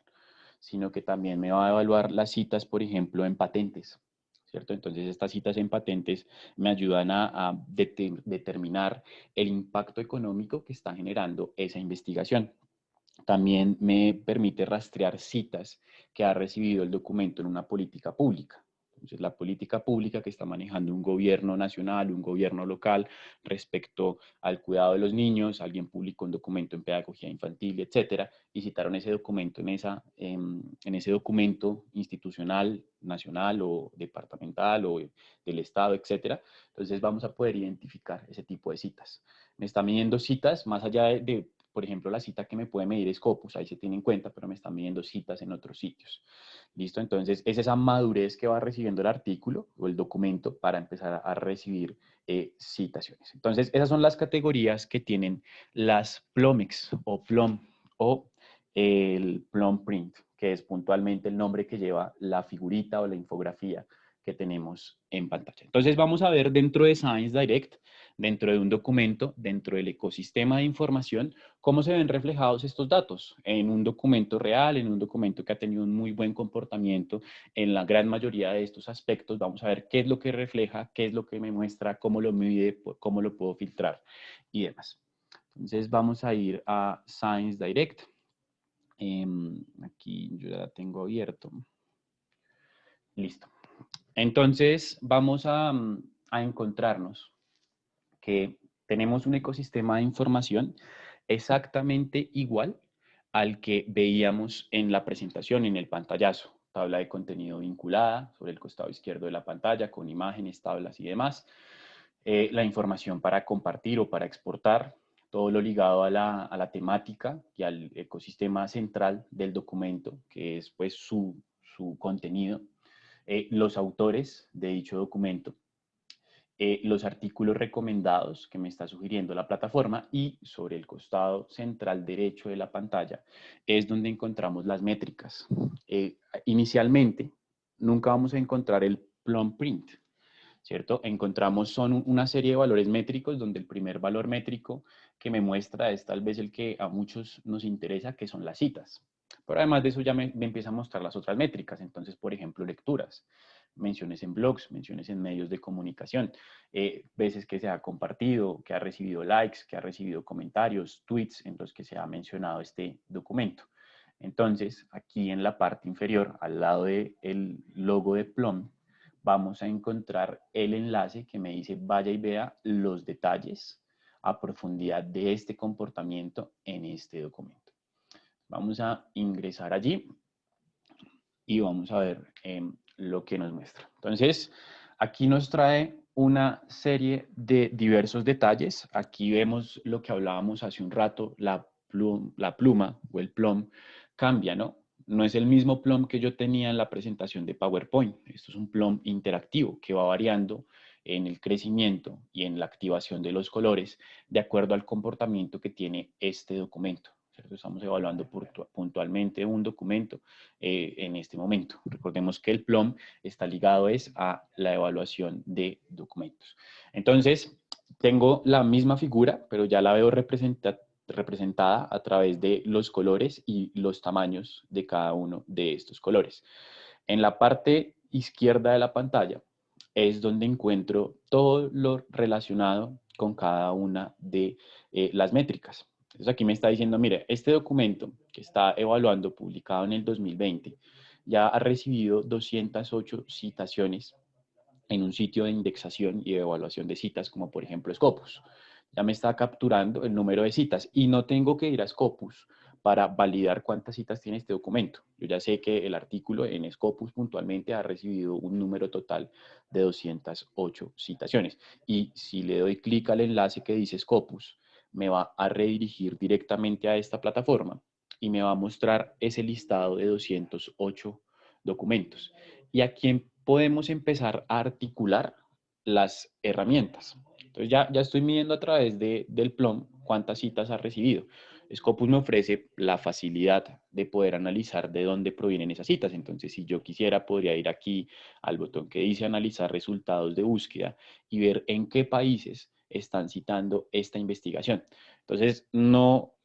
sino que también me va a evaluar las citas, por ejemplo, en patentes, ¿cierto? Entonces, estas citas en patentes me ayudan a determinar el impacto económico que está generando esa investigación. También me permite rastrear citas que ha recibido el documento en una política pública. Entonces, la política pública que está manejando un gobierno nacional, un gobierno local respecto al cuidado de los niños, alguien publicó un documento en pedagogía infantil, etcétera, y citaron ese documento en ese documento institucional, nacional o departamental o del Estado, etcétera. Entonces, vamos a poder identificar ese tipo de citas. Me está midiendo citas más allá de por ejemplo, la cita que me puede medir Scopus, ahí se tiene en cuenta, pero me están midiendo citas en otros sitios. ¿Listo? Entonces, es esa madurez que va recibiendo el artículo o el documento para empezar a recibir citaciones. Entonces, esas son las categorías que tienen las Plomex o Plum o el Plum Print, que es puntualmente el nombre que lleva la figurita o la infografía que tenemos en pantalla. Entonces, vamos a ver dentro de Science Direct, dentro de un documento, dentro del ecosistema de información, cómo se ven reflejados estos datos en un documento real, en un documento que ha tenido un muy buen comportamiento en la gran mayoría de estos aspectos. Vamos a ver qué es lo que refleja, qué es lo que me muestra, cómo lo mide, cómo lo puedo filtrar y demás. Entonces vamos a ir a Science Direct. Aquí yo ya la tengo abierto. Listo. Entonces vamos a encontrarnos que tenemos un ecosistema de información exactamente igual al que veíamos en la presentación, en el pantallazo. Tabla de contenido vinculada sobre el costado izquierdo de la pantalla con imágenes, tablas y demás. La información para compartir o para exportar, todo lo ligado a la temática y al ecosistema central del documento, que es pues su contenido. Los autores de dicho documento, los artículos recomendados que me está sugiriendo la plataforma y sobre el costado central derecho de la pantalla es donde encontramos las métricas. Inicialmente, nunca vamos a encontrar el plum print, ¿cierto? Encontramos una serie de valores métricos donde el primer valor métrico que me muestra es tal vez el que a muchos nos interesa, que son las citas. Pero además de eso ya me empieza a mostrar las otras métricas. Entonces, por ejemplo, lecturas, menciones en blogs, menciones en medios de comunicación, veces que se ha compartido, que ha recibido likes, que ha recibido comentarios, tweets en los que se ha mencionado este documento. Entonces, aquí en la parte inferior, al lado del logo de Plum, vamos a encontrar el enlace que me dice vaya y vea los detalles a profundidad de este comportamiento en este documento. Vamos a ingresar allí y vamos a ver lo que nos muestra. Entonces, aquí nos trae una serie de diversos detalles. Aquí vemos lo que hablábamos hace un rato, la pluma o el plum cambia, ¿no? No es el mismo plum que yo tenía en la presentación de PowerPoint. Esto es un plum interactivo que va variando en el crecimiento y en la activación de los colores de acuerdo al comportamiento que tiene este documento, ¿cierto? Estamos evaluando puntualmente un documento en este momento. Recordemos que el PLOM está ligado a la evaluación de documentos. Entonces, tengo la misma figura, pero ya la veo representada a través de los colores y los tamaños de cada uno de estos colores. En la parte izquierda de la pantalla es donde encuentro todo lo relacionado con cada una de las métricas. Entonces aquí me está diciendo, mire, este documento que está evaluando, publicado en el 2020, ya ha recibido 208 citaciones en un sitio de indexación y de evaluación de citas, como por ejemplo Scopus. Ya me está capturando el número de citas y no tengo que ir a Scopus para validar cuántas citas tiene este documento. Yo ya sé que el artículo en Scopus puntualmente ha recibido un número total de 208 citaciones. Y si le doy clic al enlace que dice Scopus, me va a redirigir directamente a esta plataforma y me va a mostrar ese listado de 208 documentos. Y aquí podemos empezar a articular las herramientas. Entonces ya estoy midiendo a través del PLOM cuántas citas ha recibido. Scopus me ofrece la facilidad de poder analizar de dónde provienen esas citas. Entonces, si yo quisiera, podría ir aquí al botón que dice analizar resultados de búsqueda y ver en qué países están citando esta investigación. Entonces, no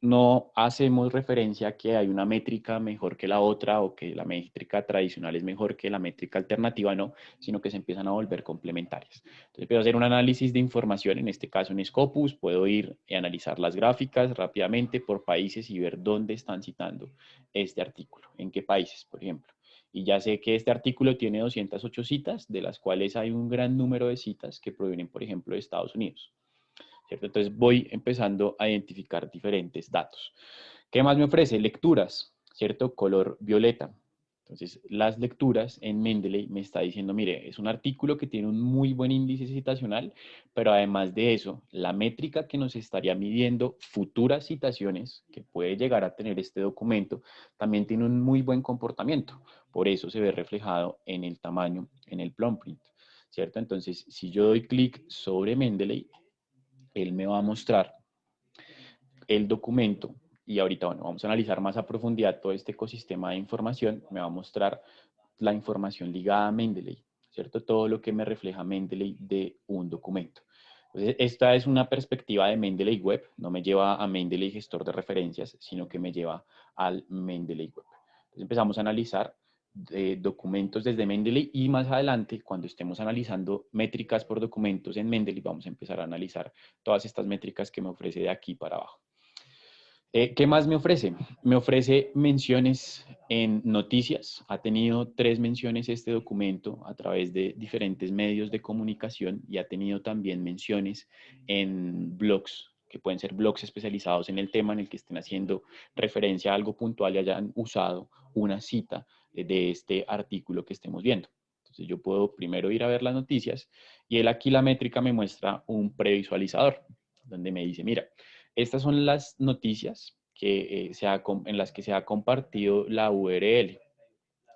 hacemos referencia a que hay una métrica mejor que la otra o que la métrica tradicional es mejor que la métrica alternativa, no, sino que se empiezan a volver complementarias. Entonces, puedo hacer un análisis de información, en este caso en Scopus, puedo ir y analizar las gráficas rápidamente por países y ver dónde están citando este artículo, en qué países, por ejemplo. Y ya sé que este artículo tiene 208 citas, de las cuales hay un gran número de citas que provienen, por ejemplo, de Estados Unidos. ¿Cierto? Entonces voy empezando a identificar diferentes datos. ¿Qué más me ofrece? Lecturas, ¿cierto? Color violeta. Entonces, las lecturas en Mendeley me está diciendo, mire, es un artículo que tiene un muy buen índice citacional, pero además de eso, la métrica que nos estaría midiendo futuras citaciones que puede llegar a tener este documento, también tiene un muy buen comportamiento. Por eso se ve reflejado en el tamaño, en el plum print, ¿cierto? Entonces, si yo doy clic sobre Mendeley, él me va a mostrar el documento y ahorita, bueno, vamos a analizar más a profundidad todo este ecosistema de información. Me va a mostrar la información ligada a Mendeley, ¿cierto? Todo lo que me refleja Mendeley de un documento. Entonces, esta es una perspectiva de Mendeley Web, no me lleva a Mendeley gestor de referencias, sino que me lleva al Mendeley Web. Entonces, empezamos a analizar documentos desde Mendeley y más adelante, cuando estemos analizando métricas por documentos en Mendeley, vamos a empezar a analizar todas estas métricas que me ofrece de aquí para abajo. ¿Qué más me ofrece? Me ofrece menciones en noticias. Ha tenido 3 menciones este documento a través de diferentes medios de comunicación y ha tenido también menciones en blogs, que pueden ser blogs especializados en el tema en el que estén haciendo referencia a algo puntual y hayan usado una cita de este artículo que estemos viendo. Entonces yo puedo primero ir a ver las noticias y él aquí la métrica me muestra un previsualizador donde me dice, mira, estas son las noticias que, en las que se ha compartido la URL.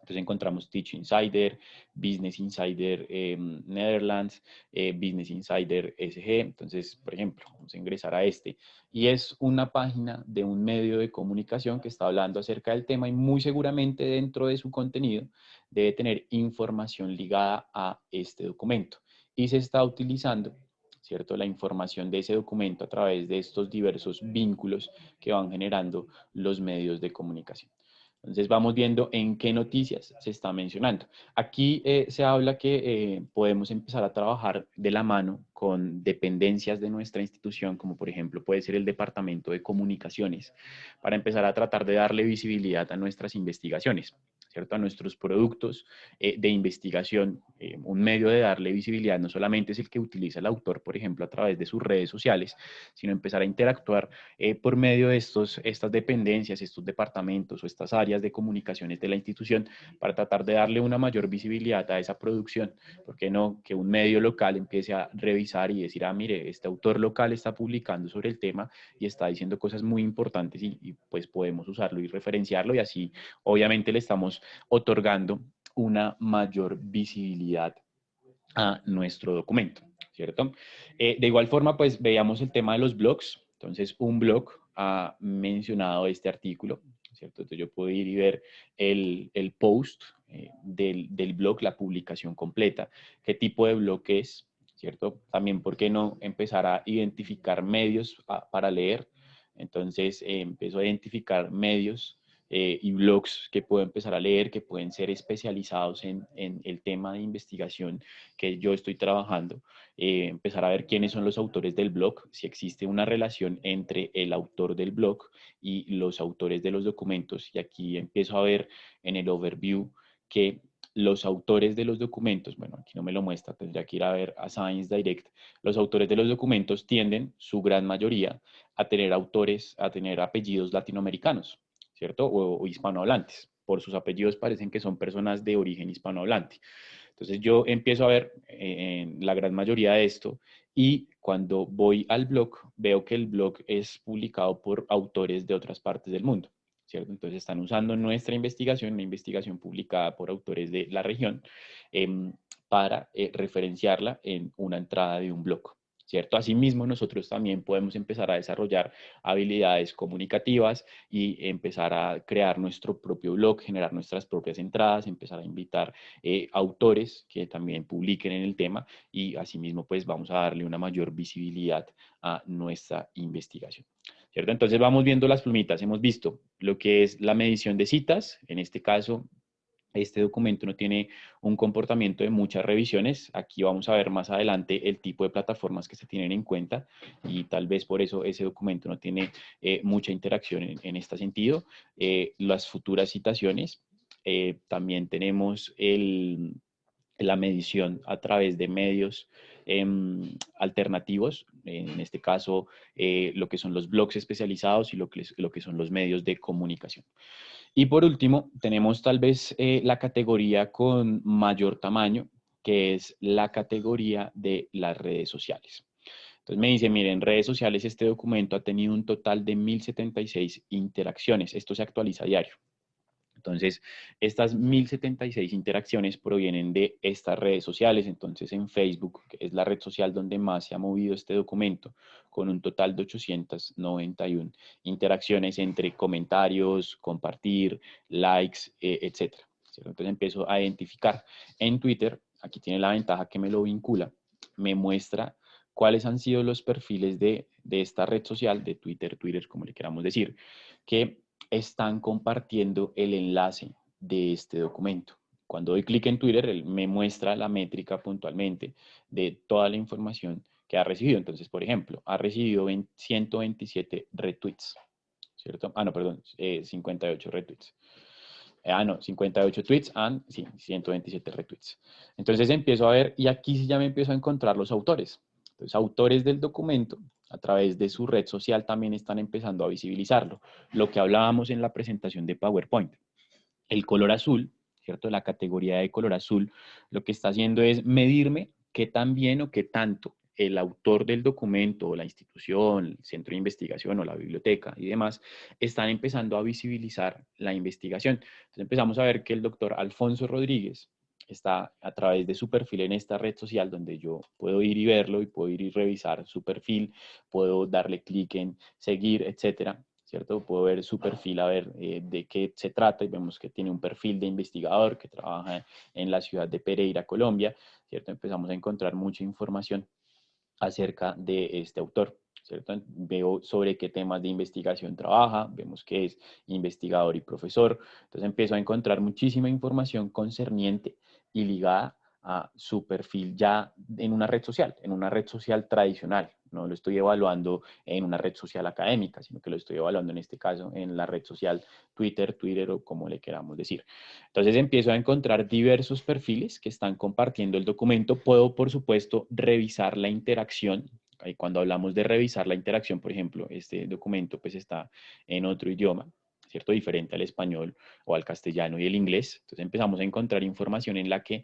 Entonces encontramos Teach Insider, Business Insider Netherlands, Business Insider SG. Entonces, por ejemplo, vamos a ingresar a este. Y es una página de un medio de comunicación que está hablando acerca del tema y muy seguramente dentro de su contenido debe tener información ligada a este documento. y se está utilizando, ¿cierto?, la información de ese documento a través de estos diversos vínculos que van generando los medios de comunicación. Entonces vamos viendo en qué noticias se está mencionando. Aquí se habla que podemos empezar a trabajar de la mano con dependencias de nuestra institución, como por ejemplo puede ser el Departamento de Comunicaciones, para empezar a tratar de darle visibilidad a nuestras investigaciones, ¿cierto? A nuestros productos de investigación. Un medio de darle visibilidad no solamente es el que utiliza el autor, por ejemplo, a través de sus redes sociales, sino empezar a interactuar por medio de estas dependencias, estos departamentos o estas áreas de comunicaciones de la institución para tratar de darle una mayor visibilidad a esa producción. ¿Por qué no que un medio local empiece a revisar y decir, ah, mire, este autor local está publicando sobre el tema y está diciendo cosas muy importantes y pues podemos usarlo y referenciarlo, y así obviamente le estamos otorgando una mayor visibilidad a nuestro documento, ¿cierto? De igual forma, pues veíamos el tema de los blogs. Entonces, un blog ha mencionado este artículo, ¿cierto? Entonces, yo puedo ir y ver el post del blog, la publicación completa, qué tipo de blog es, ¿cierto? También, ¿por qué no empezar a identificar medios para leer? Entonces, empiezo a identificar medios y blogs que puedo empezar a leer, que pueden ser especializados en el tema de investigación que yo estoy trabajando, empezar a ver quiénes son los autores del blog, si existe una relación entre el autor del blog y los autores de los documentos. Y aquí empiezo a ver en el overview que los autores de los documentos, bueno, aquí no me lo muestra, tendría que ir a ver a Science Direct, los autores de los documentos tienden, su gran mayoría, a tener autores, a tener apellidos latinoamericanos, ¿cierto? O hispanohablantes. Por sus apellidos parecen que son personas de origen hispanohablante. Entonces yo empiezo a ver la gran mayoría de esto, y cuando voy al blog veo que el blog es publicado por autores de otras partes del mundo, ¿cierto? Entonces están usando nuestra investigación, una investigación publicada por autores de la región, para referenciarla en una entrada de un blog, ¿cierto? Asimismo, nosotros también podemos empezar a desarrollar habilidades comunicativas y empezar a crear nuestro propio blog, generar nuestras propias entradas, empezar a invitar autores que también publiquen en el tema, y asimismo pues vamos a darle una mayor visibilidad a nuestra investigación, ¿cierto? Entonces vamos viendo las plumitas, hemos visto lo que es la medición de citas, en este caso este documento no tiene un comportamiento de muchas revisiones. Aquí vamos a ver más adelante el tipo de plataformas que se tienen en cuenta, y tal vez por eso ese documento no tiene mucha interacción en este sentido. Las futuras citaciones, también tenemos la medición a través de medios alternativos, en este caso lo que son los blogs especializados y lo que son los medios de comunicación. Y por último, tenemos tal vez la categoría con mayor tamaño, que es la categoría de las redes sociales. Entonces me dice, miren, en redes sociales este documento ha tenido un total de 1076 interacciones. Esto se actualiza a diario. Entonces, estas 1076 interacciones provienen de estas redes sociales. Entonces, en Facebook, que es la red social donde más se ha movido este documento, con un total de 891 interacciones entre comentarios, compartir, likes, etcétera. Entonces, empiezo a identificar. En Twitter, aquí tiene la ventaja que me lo vincula, me muestra cuáles han sido los perfiles de esta red social, de Twitter, como le queramos decir, que están compartiendo el enlace de este documento. Cuando doy clic en Twitter, él me muestra la métrica puntualmente de toda la información que ha recibido. Entonces, por ejemplo, ha recibido 127 retweets, ¿cierto? Ah, no, perdón, 58 retweets. No, 58 tweets and sí, 127 retweets. Entonces empiezo a ver, y aquí sí ya me empiezo a encontrar los autores. Entonces, autores del documento, a través de su red social, también están empezando a visibilizarlo. Lo que hablábamos en la presentación de PowerPoint. El color azul, ¿cierto? La categoría de color azul, lo que está haciendo es medirme qué tan bien o qué tanto el autor del documento, o la institución, el centro de investigación o la biblioteca y demás, están empezando a visibilizar la investigación. Entonces empezamos a ver que el doctor Alfonso Rodríguez está a través de su perfil en esta red social, donde yo puedo ir y verlo y puedo ir y revisar su perfil, puedo darle clic en seguir, etcétera, ¿cierto? Puedo ver su perfil, a ver de qué se trata, y vemos que tiene un perfil de investigador que trabaja en la ciudad de Pereira, Colombia, ¿cierto? Empezamos a encontrar mucha información acerca de este autor, ¿cierto? Veo sobre qué temas de investigación trabaja, vemos que es investigador y profesor, entonces empiezo a encontrar muchísima información concerniente y ligada a su perfil ya en una red social tradicional. No lo estoy evaluando en una red social académica, sino que lo estoy evaluando en este caso en la red social Twitter o como le queramos decir. Entonces empiezo a encontrar diversos perfiles que están compartiendo el documento. Puedo, por supuesto, revisar la interacción. Y cuando hablamos de revisar la interacción, por ejemplo, este documento pues está en otro idioma, ¿cierto? Diferente al español o al castellano y el inglés. Entonces empezamos a encontrar información en la que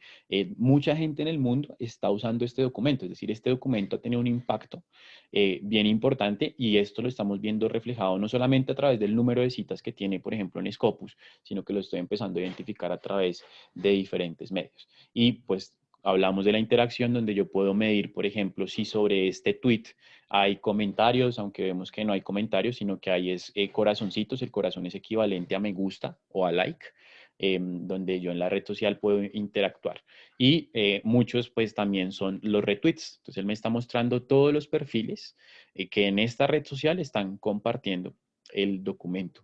mucha gente en el mundo está usando este documento. Es decir, este documento ha tenido un impacto bien importante, y esto lo estamos viendo reflejado no solamente a través del número de citas que tiene, por ejemplo, en Scopus, sino que lo estoy empezando a identificar a través de diferentes medios. Y pues hablamos de la interacción, donde yo puedo medir, por ejemplo, si sobre este tweet hay comentarios, aunque vemos que no hay comentarios, sino que hay corazoncitos. El corazón es equivalente a me gusta o a like, donde yo en la red social puedo interactuar. Y muchos pues también son los retweets. Entonces él me está mostrando todos los perfiles que en esta red social están compartiendo el documento.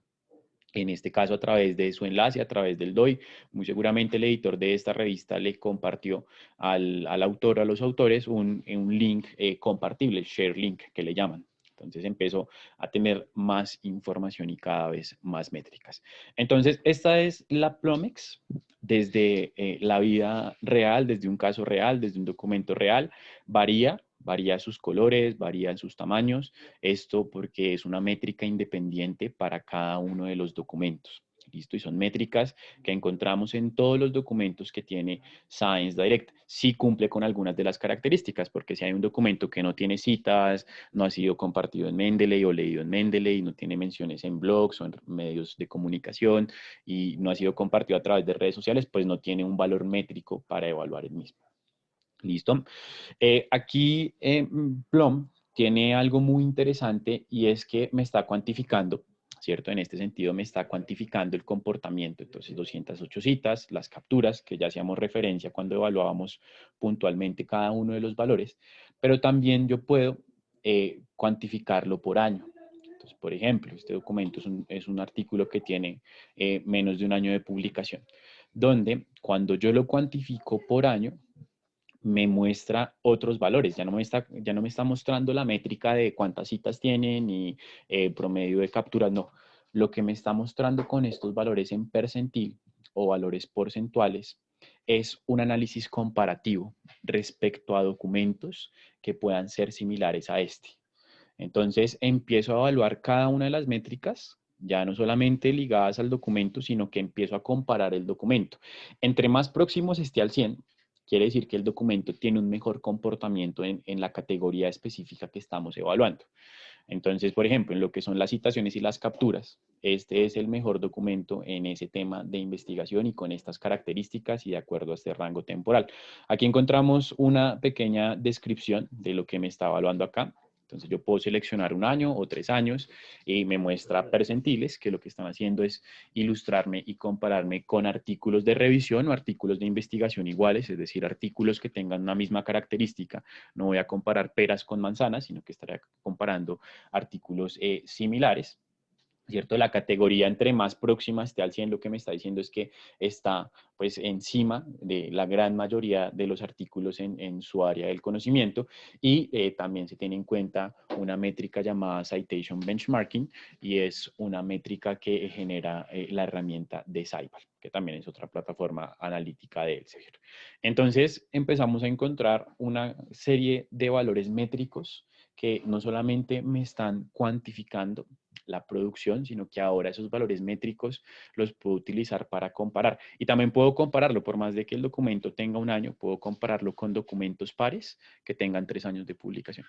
En este caso a través de su enlace, a través del DOI. Muy seguramente el editor de esta revista le compartió al autor, a los autores, un link compartible, el share link que le llaman. Entonces empezó a tener más información y cada vez más métricas. Entonces, esta es la Plomex desde la vida real, desde un caso real, desde un documento real. Varía sus colores, varía sus tamaños. Esto porque es una métrica independiente para cada uno de los documentos. ¿Listo? Y son métricas que encontramos en todos los documentos que tiene Science Direct. Sí cumple con algunas de las características, porque si hay un documento que no tiene citas, no ha sido compartido en Mendeley o leído en Mendeley, no tiene menciones en blogs o en medios de comunicación, y no ha sido compartido a través de redes sociales, pues no tiene un valor métrico para evaluar el mismo. ¿Listo? Aquí Plum tiene algo muy interesante, y es que me está cuantificando, ¿cierto? En este sentido me está cuantificando el comportamiento. Entonces 208 citas, las capturas, que ya hacíamos referencia cuando evaluábamos puntualmente cada uno de los valores, pero también yo puedo cuantificarlo por año. Entonces, por ejemplo, este documento es un artículo que tiene menos de un año de publicación, donde cuando yo lo cuantifico por año, me muestra otros valores. Ya no me está mostrando la métrica de cuántas citas tienen ni promedio de capturas, no. Lo que me está mostrando con estos valores en percentil o valores porcentuales es un análisis comparativo respecto a documentos que puedan ser similares a este. Entonces empiezo a evaluar cada una de las métricas, ya no solamente ligadas al documento, sino que empiezo a comparar el documento. Entre más próximos esté al 100, quiere decir que el documento tiene un mejor comportamiento en la categoría específica que estamos evaluando. Entonces, por ejemplo, en lo que son las citaciones y las capturas, este es el mejor documento en ese tema de investigación y con estas características y de acuerdo a este rango temporal. Aquí encontramos una pequeña descripción de lo que me está evaluando acá. Entonces yo puedo seleccionar un año o 3 años y me muestra percentiles, que lo que están haciendo es ilustrarme y compararme con artículos de revisión o artículos de investigación iguales, es decir, artículos que tengan una misma característica. No voy a comparar peras con manzanas, sino que estaré comparando artículos similares. ¿Cierto? La categoría entre más próxima esté al 100, lo que me está diciendo es que está pues encima de la gran mayoría de los artículos en su área del conocimiento, y también se tiene en cuenta una métrica llamada Citation Benchmarking, y es una métrica que genera la herramienta de Scival, que también es otra plataforma analítica de Elsevier. Entonces empezamos a encontrar una serie de valores métricos que no solamente me están cuantificando la producción, sino que ahora esos valores métricos los puedo utilizar para comparar. Y también puedo compararlo, por más de que el documento tenga un año, puedo compararlo con documentos pares que tengan 3 años de publicación.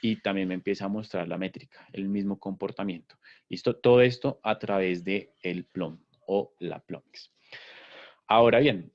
Y también me empieza a mostrar la métrica, el mismo comportamiento. ¿Listo? Todo esto a través de el Plum o la Plomex. Ahora bien,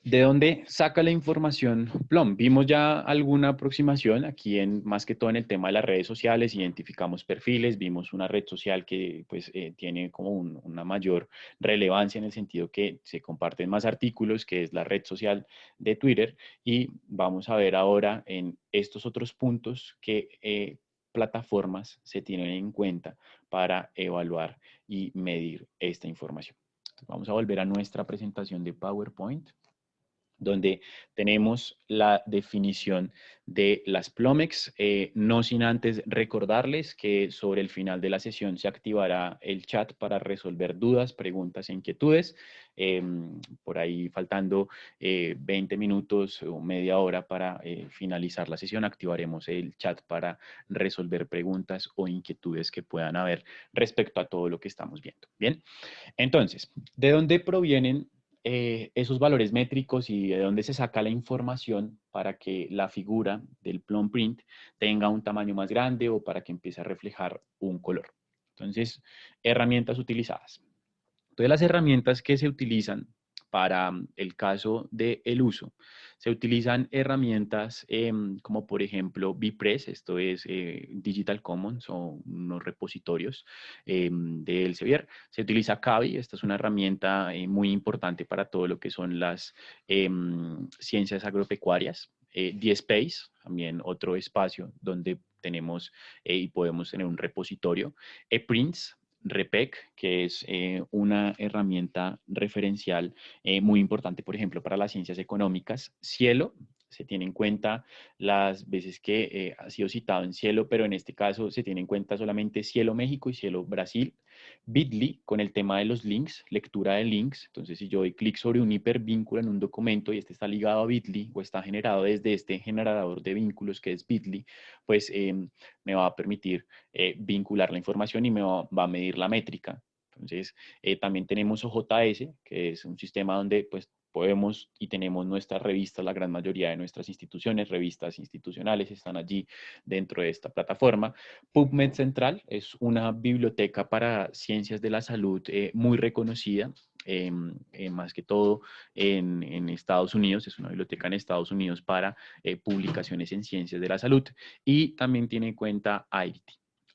¿De dónde saca la información Plum? Vimos ya alguna aproximación aquí más que todo en el tema de las redes sociales, identificamos perfiles, vimos una red social que pues tiene como una mayor relevancia en el sentido que se comparten más artículos, que es la red social de Twitter, y vamos a ver ahora en estos otros puntos que plataformas se tienen en cuenta para evaluar y medir esta información. Entonces, vamos a volver a nuestra presentación de PowerPoint, donde tenemos la definición de las Plomex, no sin antes recordarles que sobre el final de la sesión se activará el chat para resolver dudas, preguntas e inquietudes. Por ahí faltando 20 minutos o media hora para finalizar la sesión, activaremos el chat para resolver preguntas o inquietudes que puedan haber respecto a todo lo que estamos viendo. Bien, entonces, ¿de dónde provienen esos valores métricos y de dónde se saca la información para que la figura del plum print tenga un tamaño más grande o para que empiece a reflejar un color? Entonces, herramientas utilizadas. Entonces, las herramientas que se utilizan para el caso del uso, se utilizan herramientas como por ejemplo Bpress, esto es Digital Commons o unos repositorios de Elsevier. Se utiliza Kabi, esta es una herramienta muy importante para todo lo que son las ciencias agropecuarias. DSpace, también otro espacio donde tenemos y podemos tener un repositorio. ePrints, REPEC, que es una herramienta referencial muy importante, por ejemplo, para las ciencias económicas. Cielo, se tiene en cuenta las veces que ha sido citado en Cielo, pero en este caso se tiene en cuenta solamente Cielo México y Cielo Brasil. Bitly, con el tema de los links, lectura de links. Entonces, si yo doy clic sobre un hipervínculo en un documento y este está ligado a Bitly o está generado desde este generador de vínculos que es Bitly, pues me va a permitir vincular la información y me va a medir la métrica. Entonces, también tenemos OJS, que es un sistema donde pues podemos y tenemos nuestras revistas, la gran mayoría de nuestras instituciones, revistas institucionales están allí dentro de esta plataforma. PubMed Central es una biblioteca para ciencias de la salud muy reconocida, más que todo en Estados Unidos, es una biblioteca en Estados Unidos para publicaciones en ciencias de la salud y también tiene en cuenta IRIT.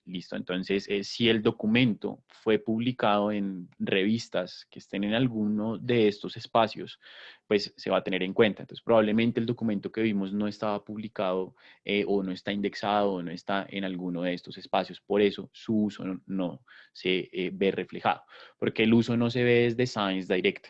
Listo, entonces si el documento fue publicado en revistas que estén en alguno de estos espacios, pues se va a tener en cuenta. Entonces probablemente el documento que vimos no estaba publicado o no está indexado o no está en alguno de estos espacios. Por eso su uso no se ve reflejado, porque el uso no se ve desde Science Direct.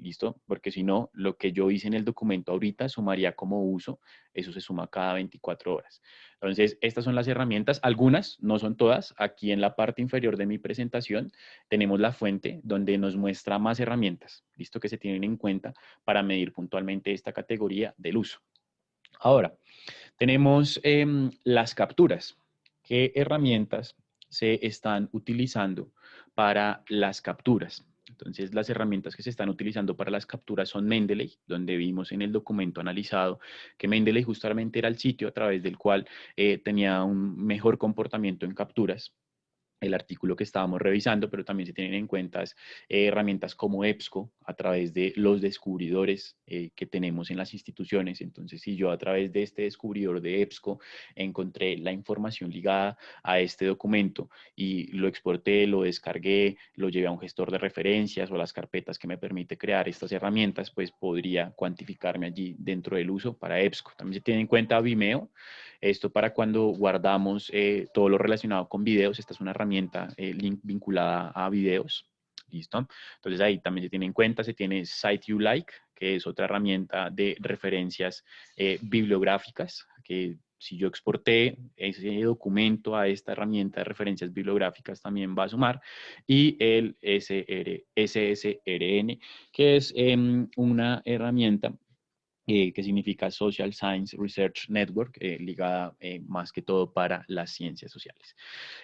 ¿Listo? Porque si no, lo que yo hice en el documento ahorita sumaría como uso, eso se suma cada 24 horas. Entonces, estas son las herramientas, algunas, no son todas. Aquí en la parte inferior de mi presentación tenemos la fuente donde nos muestra más herramientas, ¿listo? Que se tienen en cuenta para medir puntualmente esta categoría del uso. Ahora, tenemos las capturas. ¿Qué herramientas se están utilizando para las capturas? Entonces, las herramientas que se están utilizando para las capturas son Mendeley, donde vimos en el documento analizado que Mendeley justamente era el sitio a través del cual tenía un mejor comportamiento en capturas, el artículo que estábamos revisando, pero también se tienen en cuenta herramientas como EBSCO a través de los descubridores que tenemos en las instituciones. Entonces, si yo a través de este descubridor de EBSCO encontré la información ligada a este documento y lo exporté, lo descargué, lo llevé a un gestor de referencias o a las carpetas que me permite crear estas herramientas, pues podría cuantificarme allí dentro del uso para EBSCO. También se tiene en cuenta Vimeo. Esto para cuando guardamos todo lo relacionado con videos. Esta es una herramienta vinculada a videos. ¿Listo? Entonces ahí también se tiene en cuenta, se tiene SiteUlike, que es otra herramienta de referencias bibliográficas, que si yo exporté ese documento a esta herramienta de referencias bibliográficas también va a sumar. Y el SSRN, que es una herramienta que significa Social Science Research Network, ligada más que todo para las ciencias sociales.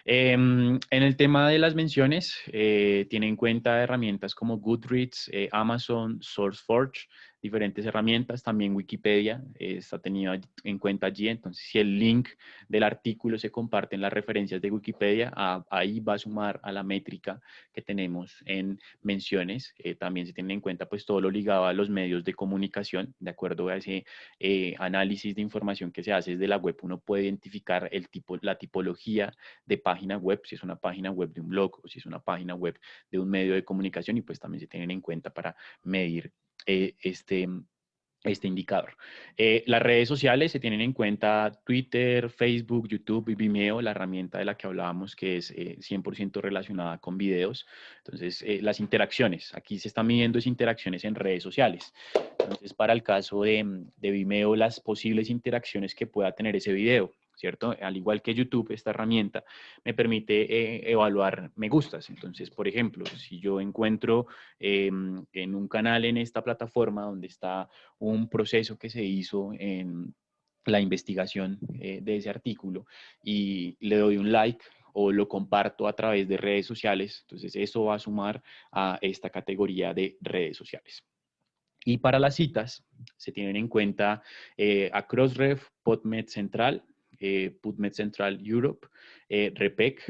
En el tema de las menciones, tiene en cuenta herramientas como Goodreads, Amazon, SourceForge, diferentes herramientas, también Wikipedia está tenido en cuenta allí, entonces si el link del artículo se comparte en las referencias de Wikipedia, ahí va a sumar a la métrica que tenemos en menciones. También se tiene en cuenta pues todo lo ligado a los medios de comunicación, de acuerdo a ese análisis de información que se hace desde la web, uno puede identificar la tipología de página web, si es una página web de un blog o si es una página web de un medio de comunicación, y pues también se tienen en cuenta para medir este indicador. Las redes sociales se tienen en cuenta Twitter, Facebook, YouTube y Vimeo, la herramienta de la que hablábamos que es 100% relacionada con videos. Entonces, las interacciones, aquí se están midiendo esas interacciones en redes sociales. Entonces, para el caso de Vimeo, las posibles interacciones que pueda tener ese video, ¿cierto? Al igual que YouTube, esta herramienta me permite evaluar me gustas. Entonces, por ejemplo, si yo encuentro en un canal en esta plataforma donde está un proceso que se hizo en la investigación de ese artículo y le doy un like o lo comparto a través de redes sociales, entonces eso va a sumar a esta categoría de redes sociales. Y para las citas se tienen en cuenta a Crossref, PubMed Central Europe, REPEC,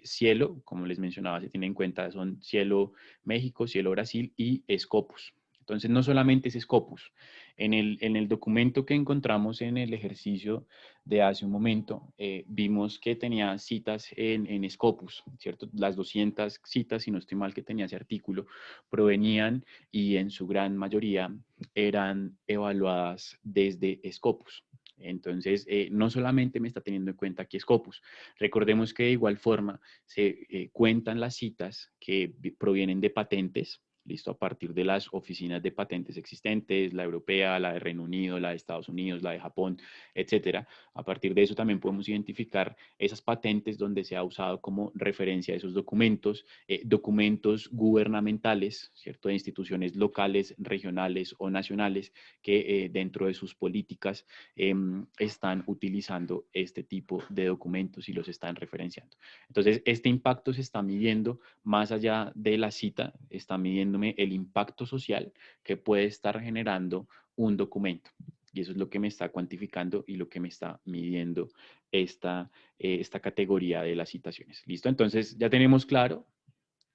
Cielo, como les mencionaba, se tiene en cuenta, son Cielo México, Cielo Brasil y Scopus. Entonces, no solamente es Scopus. En el documento que encontramos en el ejercicio de hace un momento, vimos que tenía citas en Scopus, ¿cierto? Las 200 citas, si no estoy mal, que tenía ese artículo, provenían y en su gran mayoría eran evaluadas desde Scopus. Entonces, no solamente me está teniendo en cuenta aquí Scopus, recordemos que de igual forma se cuentan las citas que provienen de patentes, listo, a partir de las oficinas de patentes existentes, la europea, la de Reino Unido, la de Estados Unidos, la de Japón, etcétera. A partir de eso también podemos identificar esas patentes donde se ha usado como referencia a esos documentos, documentos gubernamentales, ¿cierto? De instituciones locales, regionales o nacionales que dentro de sus políticas están utilizando este tipo de documentos y los están referenciando. Entonces, este impacto se está midiendo más allá de la cita, está midiéndome el impacto social que puede estar generando un documento. Y eso es lo que me está cuantificando y lo que me está midiendo esta categoría de las citaciones. ¿Listo? Entonces, ya tenemos claro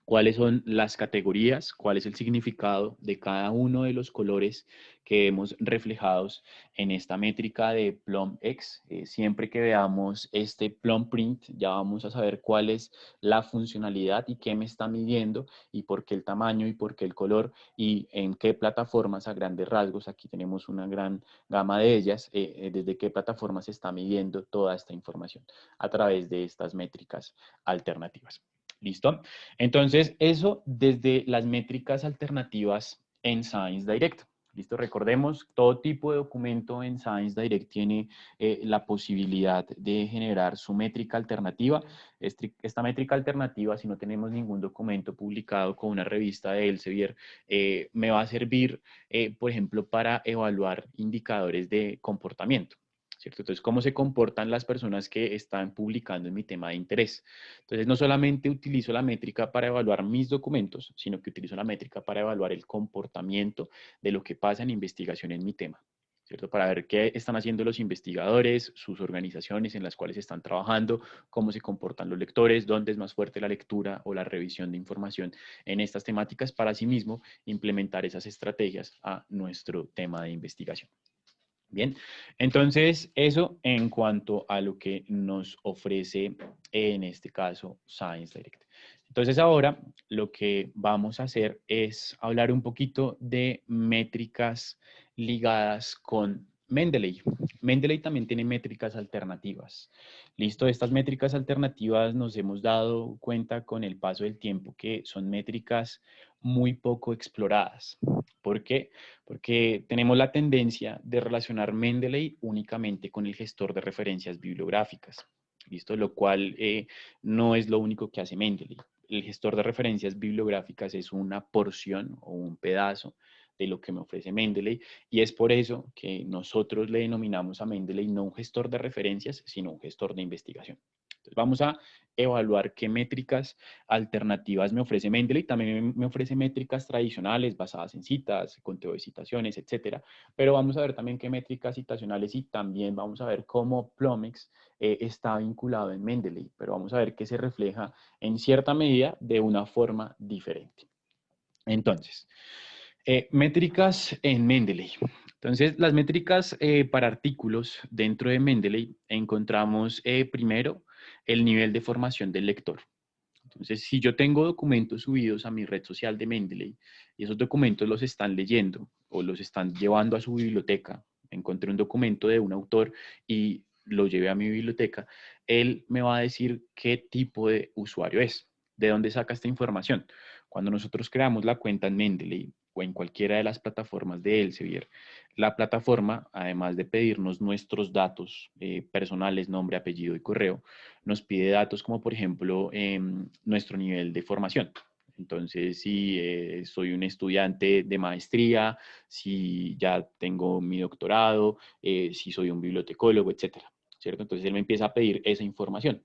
cuáles son las categorías, cuál es el significado de cada uno de los colores que hemos reflejados en esta métrica de PlumX. Siempre que veamos este Plum Print, ya vamos a saber cuál es la funcionalidad y qué me está midiendo y por qué el tamaño y por qué el color y en qué plataformas a grandes rasgos. Aquí tenemos una gran gama de ellas, desde qué plataformas se está midiendo toda esta información a través de estas métricas alternativas. ¿Listo? Entonces, eso desde las métricas alternativas en Science Direct. ¿Listo? Recordemos, todo tipo de documento en Science Direct tiene la posibilidad de generar su métrica alternativa. Esta métrica alternativa, si no tenemos ningún documento publicado con una revista de Elsevier, me va a servir, por ejemplo, para evaluar indicadores de comportamiento. ¿Cierto? Entonces, ¿cómo se comportan las personas que están publicando en mi tema de interés? Entonces, no solamente utilizo la métrica para evaluar mis documentos, sino que utilizo la métrica para evaluar el comportamiento de lo que pasa en investigación en mi tema, ¿cierto? Para ver qué están haciendo los investigadores, sus organizaciones en las cuales están trabajando, cómo se comportan los lectores, dónde es más fuerte la lectura o la revisión de información en estas temáticas para asimismo implementar esas estrategias a nuestro tema de investigación. Bien, entonces eso en cuanto a lo que nos ofrece en este caso Science Direct. Entonces ahora lo que vamos a hacer es hablar un poquito de métricas ligadas con Mendeley. Mendeley también tiene métricas alternativas. Listo, estas métricas alternativas nos hemos dado cuenta con el paso del tiempo que son métricas muy poco exploradas. ¿Por qué? Porque tenemos la tendencia de relacionar Mendeley únicamente con el gestor de referencias bibliográficas, ¿listo? Lo cual no es lo único que hace Mendeley. El gestor de referencias bibliográficas es una porción o un pedazo de lo que me ofrece Mendeley y es por eso que nosotros le denominamos a Mendeley no un gestor de referencias, sino un gestor de investigación. Entonces, vamos a evaluar qué métricas alternativas me ofrece Mendeley. También me ofrece métricas tradicionales basadas en citas, conteo de citaciones, etcétera. Pero vamos a ver también qué métricas citacionales y también vamos a ver cómo Plomex está vinculado en Mendeley. Pero vamos a ver qué se refleja en cierta medida de una forma diferente. Entonces, métricas en Mendeley. Entonces, las métricas para artículos dentro de Mendeley encontramos primero el nivel de formación del lector. Entonces, si yo tengo documentos subidos a mi red social de Mendeley y esos documentos los están leyendo o los están llevando a su biblioteca, encontré un documento de un autor y lo llevé a mi biblioteca, él me va a decir qué tipo de usuario es, de dónde saca esta información. Cuando nosotros creamos la cuenta en Mendeley o en cualquiera de las plataformas de Elsevier, la plataforma, además de pedirnos nuestros datos personales, nombre, apellido y correo, nos pide datos como por ejemplo nuestro nivel de formación. Entonces, si soy un estudiante de maestría, si ya tengo mi doctorado, si soy un bibliotecólogo, etcétera, ¿cierto? Entonces, él me empieza a pedir esa información.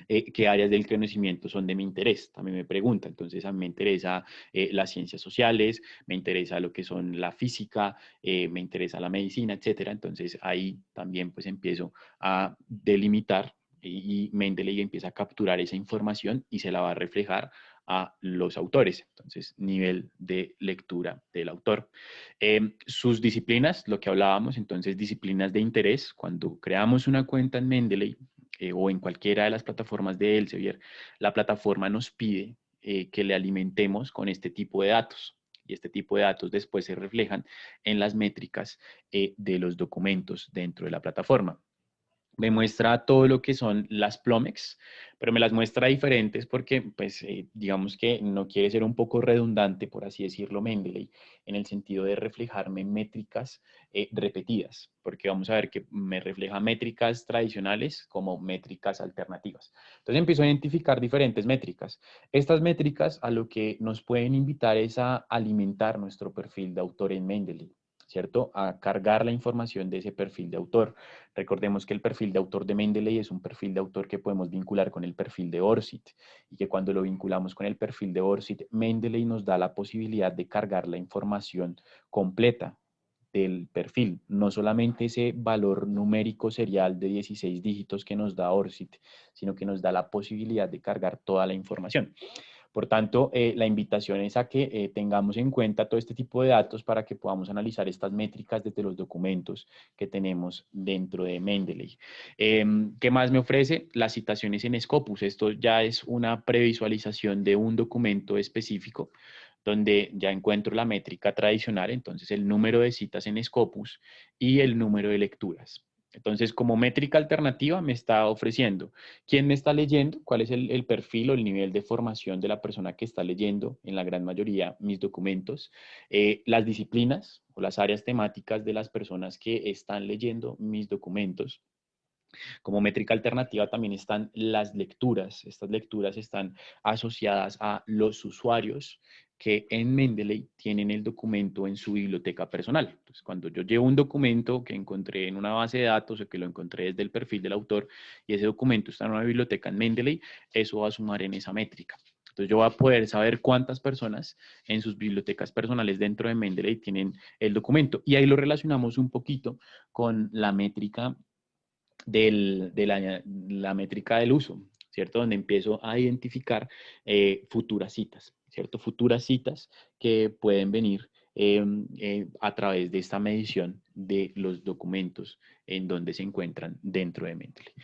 ¿Qué áreas del conocimiento son de mi interés? También me pregunta. Entonces, a mí me interesa las ciencias sociales, me interesa lo que son la física, me interesa la medicina, etcétera. Entonces, ahí también pues empiezo a delimitar y Mendeley empieza a capturar esa información y se la va a reflejar a los autores. Entonces, nivel de lectura del autor. Sus disciplinas, lo que hablábamos, entonces disciplinas de interés. Cuando creamos una cuenta en Mendeley, o en cualquiera de las plataformas de Elsevier, la plataforma nos pide que le alimentemos con este tipo de datos. Y este tipo de datos después se reflejan en las métricas de los documentos dentro de la plataforma. Me muestra todo lo que son las Plomex, pero me las muestra diferentes porque, pues, digamos que no quiere ser un poco redundante, por así decirlo, Mendeley, en el sentido de reflejarme métricas repetidas, porque vamos a ver que me refleja métricas tradicionales como métricas alternativas. Entonces empiezo a identificar diferentes métricas. Estas métricas a lo que nos pueden invitar es a alimentar nuestro perfil de autor en Mendeley, ¿cierto? A cargar la información de ese perfil de autor. Recordemos que el perfil de autor de Mendeley es un perfil de autor que podemos vincular con el perfil de ORCID y que cuando lo vinculamos con el perfil de ORCID, Mendeley nos da la posibilidad de cargar la información completa del perfil, no solamente ese valor numérico serial de 16 dígitos que nos da ORCID, sino que nos da la posibilidad de cargar toda la información. Por tanto, la invitación es a que tengamos en cuenta todo este tipo de datos para que podamos analizar estas métricas desde los documentos que tenemos dentro de Mendeley. ¿Qué más me ofrece? Las citaciones en Scopus. Esto ya es una previsualización de un documento específico donde ya encuentro la métrica tradicional, entonces el número de citas en Scopus y el número de lecturas. Entonces, como métrica alternativa me está ofreciendo quién me está leyendo, cuál es el perfil o el nivel de formación de la persona que está leyendo, en la gran mayoría, mis documentos, las disciplinas o las áreas temáticas de las personas que están leyendo mis documentos. Como métrica alternativa también están las lecturas. Estas lecturas están asociadas a los usuarios que en Mendeley tienen el documento en su biblioteca personal. Entonces, cuando yo llevo un documento que encontré en una base de datos o que lo encontré desde el perfil del autor y ese documento está en una biblioteca en Mendeley, eso va a sumar en esa métrica. Entonces yo voy a poder saber cuántas personas en sus bibliotecas personales dentro de Mendeley tienen el documento. Y ahí lo relacionamos un poquito con la métrica de la métrica del uso, ¿cierto? Donde empiezo a identificar futuras citas, ¿cierto? Futuras citas que pueden venir a través de esta medición de los documentos en donde se encuentran dentro de Mendeley.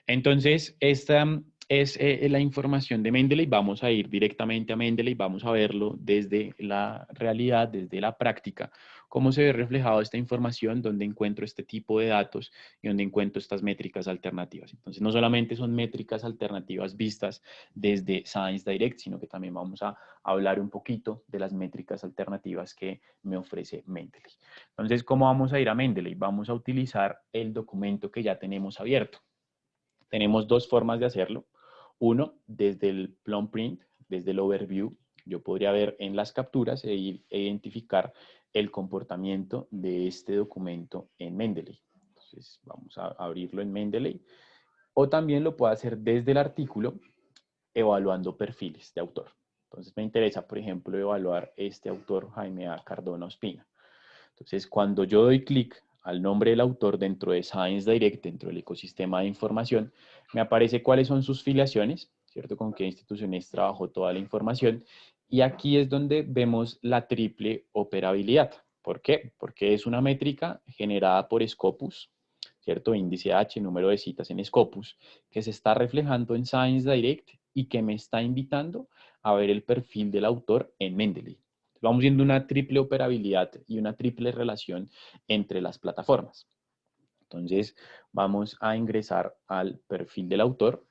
Entonces, esta es la información de Mendeley. Vamos a ir directamente a Mendeley, vamos a verlo desde la realidad, desde la práctica, cómo se ve reflejado esta información, dónde encuentro este tipo de datos y dónde encuentro estas métricas alternativas. Entonces, no solamente son métricas alternativas vistas desde Science Direct, sino que también vamos a hablar un poquito de las métricas alternativas que me ofrece Mendeley. Entonces, ¿cómo vamos a ir a Mendeley? Vamos a utilizar el documento que ya tenemos abierto. Tenemos dos formas de hacerlo. Uno, desde el plum print, desde el overview, yo podría ver en las capturas e identificar el comportamiento de este documento en Mendeley. Entonces, vamos a abrirlo en Mendeley. o también lo puedo hacer desde el artículo evaluando perfiles de autor. Entonces me interesa, por ejemplo, evaluar este autor, Jaime A. Cardona Ospina. Entonces, cuando yo doy clic al nombre del autor dentro de Science Direct, dentro del ecosistema de información, me aparece cuáles son sus filiaciones, ¿cierto? Con qué instituciones trabajó toda la información. Y aquí es donde vemos la triple operabilidad. ¿Por qué? Porque es una métrica generada por Scopus, ¿cierto? Índice H, número de citas en Scopus, que se está reflejando en Science Direct y que me está invitando a ver el perfil del autor en Mendeley. Vamos viendo una triple operabilidad y una triple relación entre las plataformas. Entonces, vamos a ingresar al perfil del autor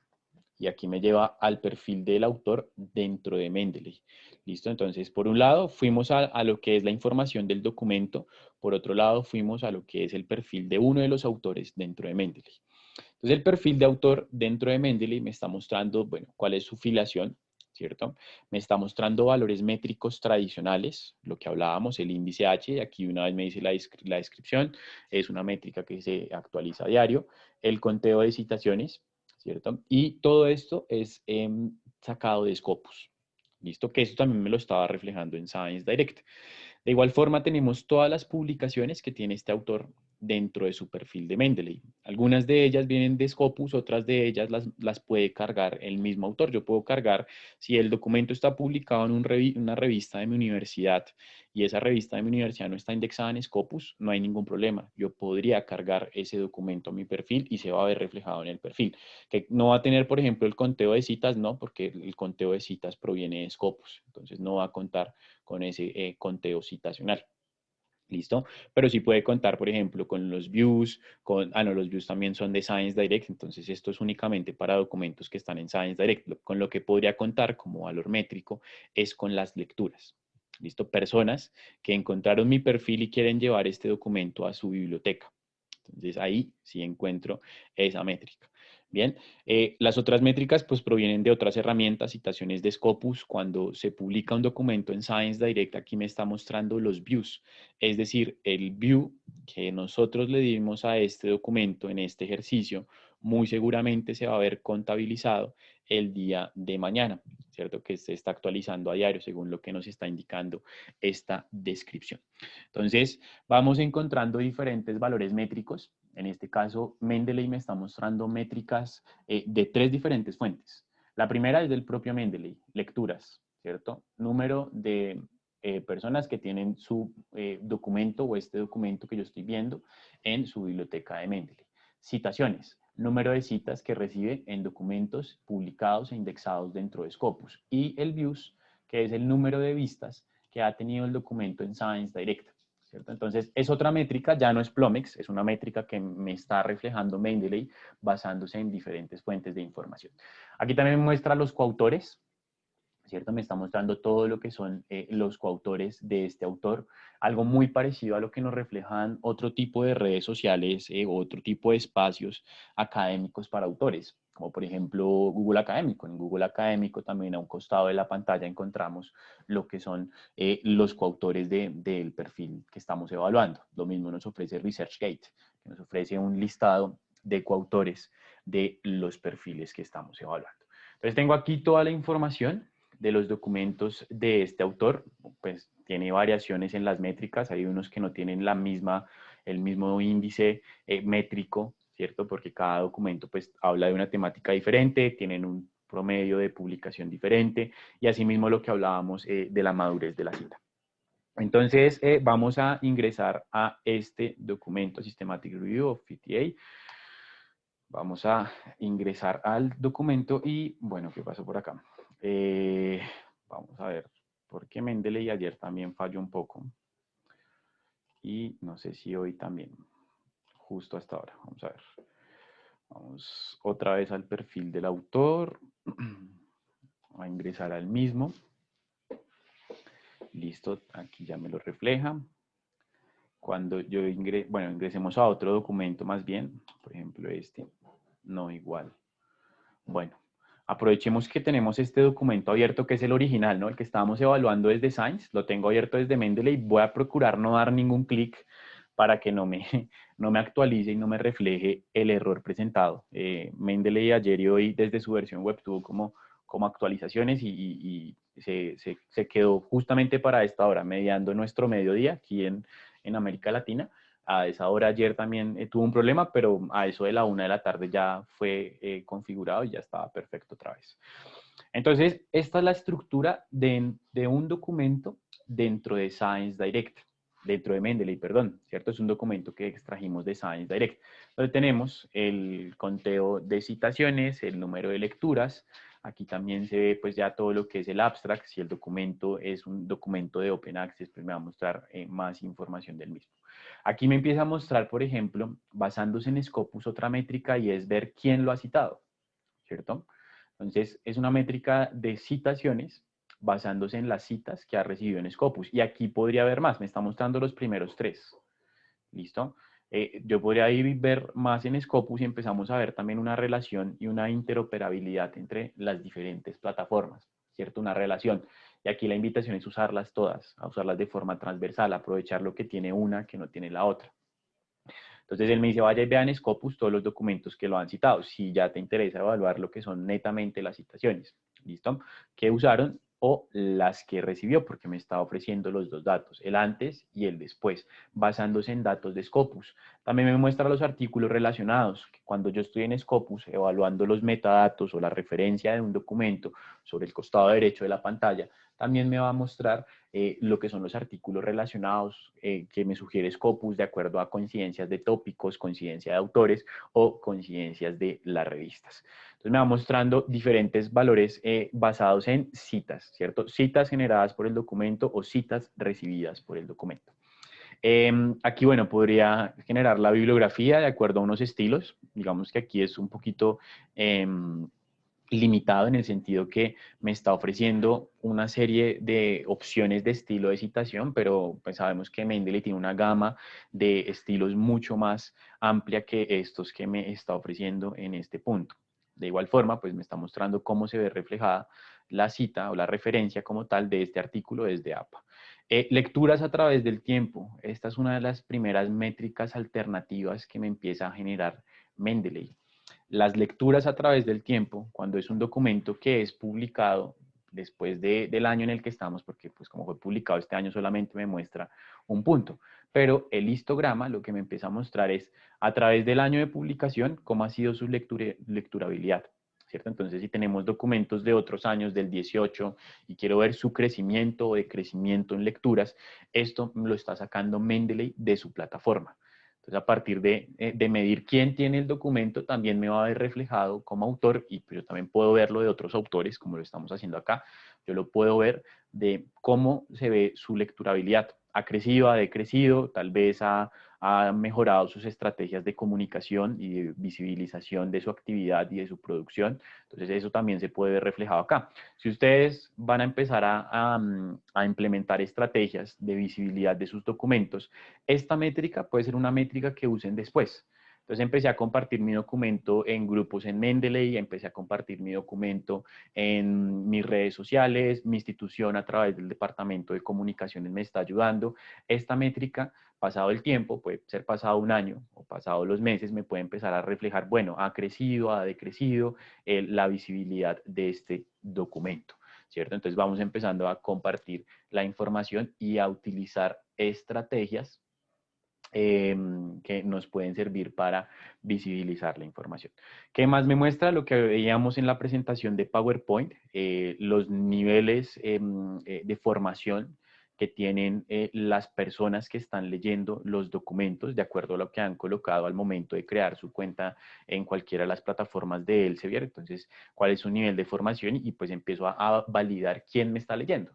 y aquí me lleva al perfil del autor dentro de Mendeley. ¿Listo? Entonces, por un lado, fuimos a lo que es la información del documento, por otro lado, fuimos a lo que es el perfil de uno de los autores dentro de Mendeley. Entonces, el perfil de autor dentro de Mendeley me está mostrando, bueno, cuál es su filiación, ¿cierto? Me está mostrando valores métricos tradicionales, lo que hablábamos, el índice H, aquí una vez me dice la descripción, es una métrica que se actualiza a diario, el conteo de citaciones, ¿cierto? Y todo esto es sacado de Scopus, ¿listo? Que eso también me lo estaba reflejando en Science Direct. De igual forma, tenemos todas las publicaciones que tiene este autor dentro de su perfil de Mendeley. Algunas de ellas vienen de Scopus, otras de ellas las puede cargar el mismo autor. Yo puedo cargar, si el documento está publicado en una revista de mi universidad y esa revista de mi universidad no está indexada en Scopus, no hay ningún problema. Yo podría cargar ese documento a mi perfil y se va a ver reflejado en el perfil. Que no va a tener, por ejemplo, el conteo de citas, no, porque el conteo de citas proviene de Scopus. Entonces no va a contar con ese conteo citacional. ¿Listo? Pero sí puede contar, por ejemplo, con los views, no, los views también son de Science Direct, entonces esto es únicamente para documentos que están en Science Direct. Con lo que podría contar como valor métrico es con las lecturas. ¿Listo? Personas que encontraron mi perfil y quieren llevar este documento a su biblioteca. Entonces ahí sí encuentro esa métrica. Bien, las otras métricas pues provienen de otras herramientas, citaciones de Scopus. Cuando se publica un documento en Science Direct, aquí me está mostrando los views, es decir, el view que nosotros le dimos a este documento en este ejercicio, muy seguramente se va a ver contabilizado el día de mañana, ¿cierto? Que se está actualizando a diario según lo que nos está indicando esta descripción. Entonces, vamos encontrando diferentes valores métricos. En este caso, Mendeley me está mostrando métricas de 3 diferentes fuentes. La primera es del propio Mendeley, lecturas, ¿cierto? Número de personas que tienen su documento o este documento que yo estoy viendo en su biblioteca de Mendeley. Citaciones, número de citas que recibe en documentos publicados e indexados dentro de Scopus. Y el views, que es el número de vistas que ha tenido el documento en Science Direct. ¿Cierto? Entonces, es otra métrica, ya no es Plomex, es una métrica que me está reflejando Mendeley basándose en diferentes fuentes de información. Aquí también me muestra los coautores, ¿cierto? Me está mostrando todo lo que son los coautores de este autor, algo muy parecido a lo que nos reflejan otro tipo de redes sociales, otro tipo de espacios académicos para autores, como por ejemplo Google Académico. En Google Académico también a un costado de la pantalla encontramos lo que son los coautores del perfil que estamos evaluando. Lo mismo nos ofrece ResearchGate, que nos ofrece un listado de coautores de los perfiles que estamos evaluando. Entonces tengo aquí toda la información de los documentos de este autor, pues tiene variaciones en las métricas, hay unos que no tienen el mismo índice métrico, ¿cierto? Porque cada documento pues habla de una temática diferente, tienen un promedio de publicación diferente y asimismo lo que hablábamos de la madurez de la cita. Entonces vamos a ingresar a este documento Systematic Review of PTA. Vamos a ingresar al documento y bueno, ¿qué pasó por acá? Vamos a ver, porque Mendeley ayer también falló un poco. Y no sé si hoy también, justo hasta ahora. Vamos a ver. Vamos otra vez al perfil del autor. A ingresar al mismo. Listo, aquí ya me lo refleja. Cuando yo ingresemos a otro documento más bien, por ejemplo este, no igual. Bueno, aprovechemos que tenemos este documento abierto que es el original, ¿no? El que estábamos evaluando desde Science, lo tengo abierto desde Mendeley. Voy a procurar no dar ningún clic para que no me, no me actualice y no me refleje el error presentado. Mendeley ayer y hoy desde su versión web tuvo como actualizaciones y se quedó justamente para esta hora, mediando nuestro mediodía aquí en América Latina. A esa hora ayer también tuvo un problema, pero a eso de la 1 de la tarde ya fue configurado y ya estaba perfecto otra vez. Entonces, esta es la estructura de un documento dentro de Science Direct, dentro de Mendeley, perdón, ¿cierto? Es un documento que extrajimos de Science Direct, donde tenemos el conteo de citaciones, el número de lecturas. Aquí también se ve pues ya todo lo que es el abstract. Si el documento es un documento de Open Access, pues me va a mostrar más información del mismo. Aquí me empieza a mostrar, por ejemplo, basándose en Scopus, otra métrica y es ver quién lo ha citado, ¿cierto? Entonces, es una métrica de citaciones basándose en las citas que ha recibido en Scopus. Y aquí podría haber más, me está mostrando los primeros 3. ¿Listo? Yo podría ir ver más en Scopus y empezamos a ver también una relación y una interoperabilidad entre las diferentes plataformas, ¿cierto? Una relación. Y aquí la invitación es usarlas todas, a usarlas de forma transversal, aprovechar lo que tiene una que no tiene la otra. Entonces él me dice, vaya y vea en Scopus todos los documentos que lo han citado, si ya te interesa evaluar lo que son netamente las citaciones, ¿listo? ¿Qué usaron? O las que recibió, porque me está ofreciendo los dos datos, el antes y el después, basándose en datos de Scopus. También me muestra los artículos relacionados, que cuando yo estoy en Scopus evaluando los metadatos o la referencia de un documento sobre el costado derecho de la pantalla, también me va a mostrar lo que son los artículos relacionados que me sugiere Scopus de acuerdo a coincidencias de tópicos, coincidencia de autores o coincidencias de las revistas. Entonces me va mostrando diferentes valores basados en citas, ¿cierto? Citas generadas por el documento o citas recibidas por el documento. Aquí, bueno, podría generar la bibliografía de acuerdo a unos estilos. Digamos que aquí es un poquito limitado en el sentido que me está ofreciendo una serie de opciones de estilo de citación, pero pues sabemos que Mendeley tiene una gama de estilos mucho más amplia que estos que me está ofreciendo en este punto. De igual forma, pues me está mostrando cómo se ve reflejada la cita o la referencia como tal de este artículo desde APA. Lecturas a través del tiempo. Esta es una de las primeras métricas alternativas que me empieza a generar Mendeley. Las lecturas a través del tiempo, cuando es un documento que es publicado después del año en el que estamos, porque pues como fue publicado este año solamente me muestra un punto, pero el histograma lo que me empieza a mostrar es a través del año de publicación cómo ha sido su lecturabilidad, ¿cierto? Entonces si tenemos documentos de otros años, del 18, y quiero ver su crecimiento o decrecimiento en lecturas, esto lo está sacando Mendeley de su plataforma. Entonces, a partir de medir quién tiene el documento, también me va a ver reflejado como autor, y yo también puedo verlo de otros autores, como lo estamos haciendo acá. Yo lo puedo ver de cómo se ve su lecturabilidad. Ha crecido, ha decrecido, tal vez ha mejorado sus estrategias de comunicación y de visibilización de su actividad y de su producción. Entonces, eso también se puede ver reflejado acá. Si ustedes van a empezar a implementar estrategias de visibilidad de sus documentos, esta métrica puede ser una métrica que usen después. Entonces empecé a compartir mi documento en grupos en Mendeley, empecé a compartir mi documento en mis redes sociales, mi institución a través del departamento de comunicaciones me está ayudando. Esta métrica, pasado el tiempo, puede ser pasado un año o pasado los meses, me puede empezar a reflejar, bueno, ha crecido, ha decrecido la visibilidad de este documento, ¿cierto? Entonces vamos empezando a compartir la información y a utilizar estrategias que nos pueden servir para visibilizar la información. ¿Qué más me muestra? Lo que veíamos en la presentación de PowerPoint, los niveles de formación que tienen las personas que están leyendo los documentos de acuerdo a lo que han colocado al momento de crear su cuenta en cualquiera de las plataformas de Elsevier. Entonces, ¿cuál es su nivel de formación? Y pues empiezo a validar quién me está leyendo,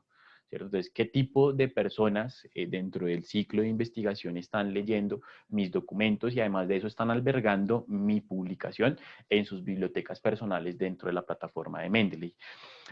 ¿cierto? Entonces, ¿qué tipo de personas dentro del ciclo de investigación están leyendo mis documentos y además de eso están albergando mi publicación en sus bibliotecas personales dentro de la plataforma de Mendeley?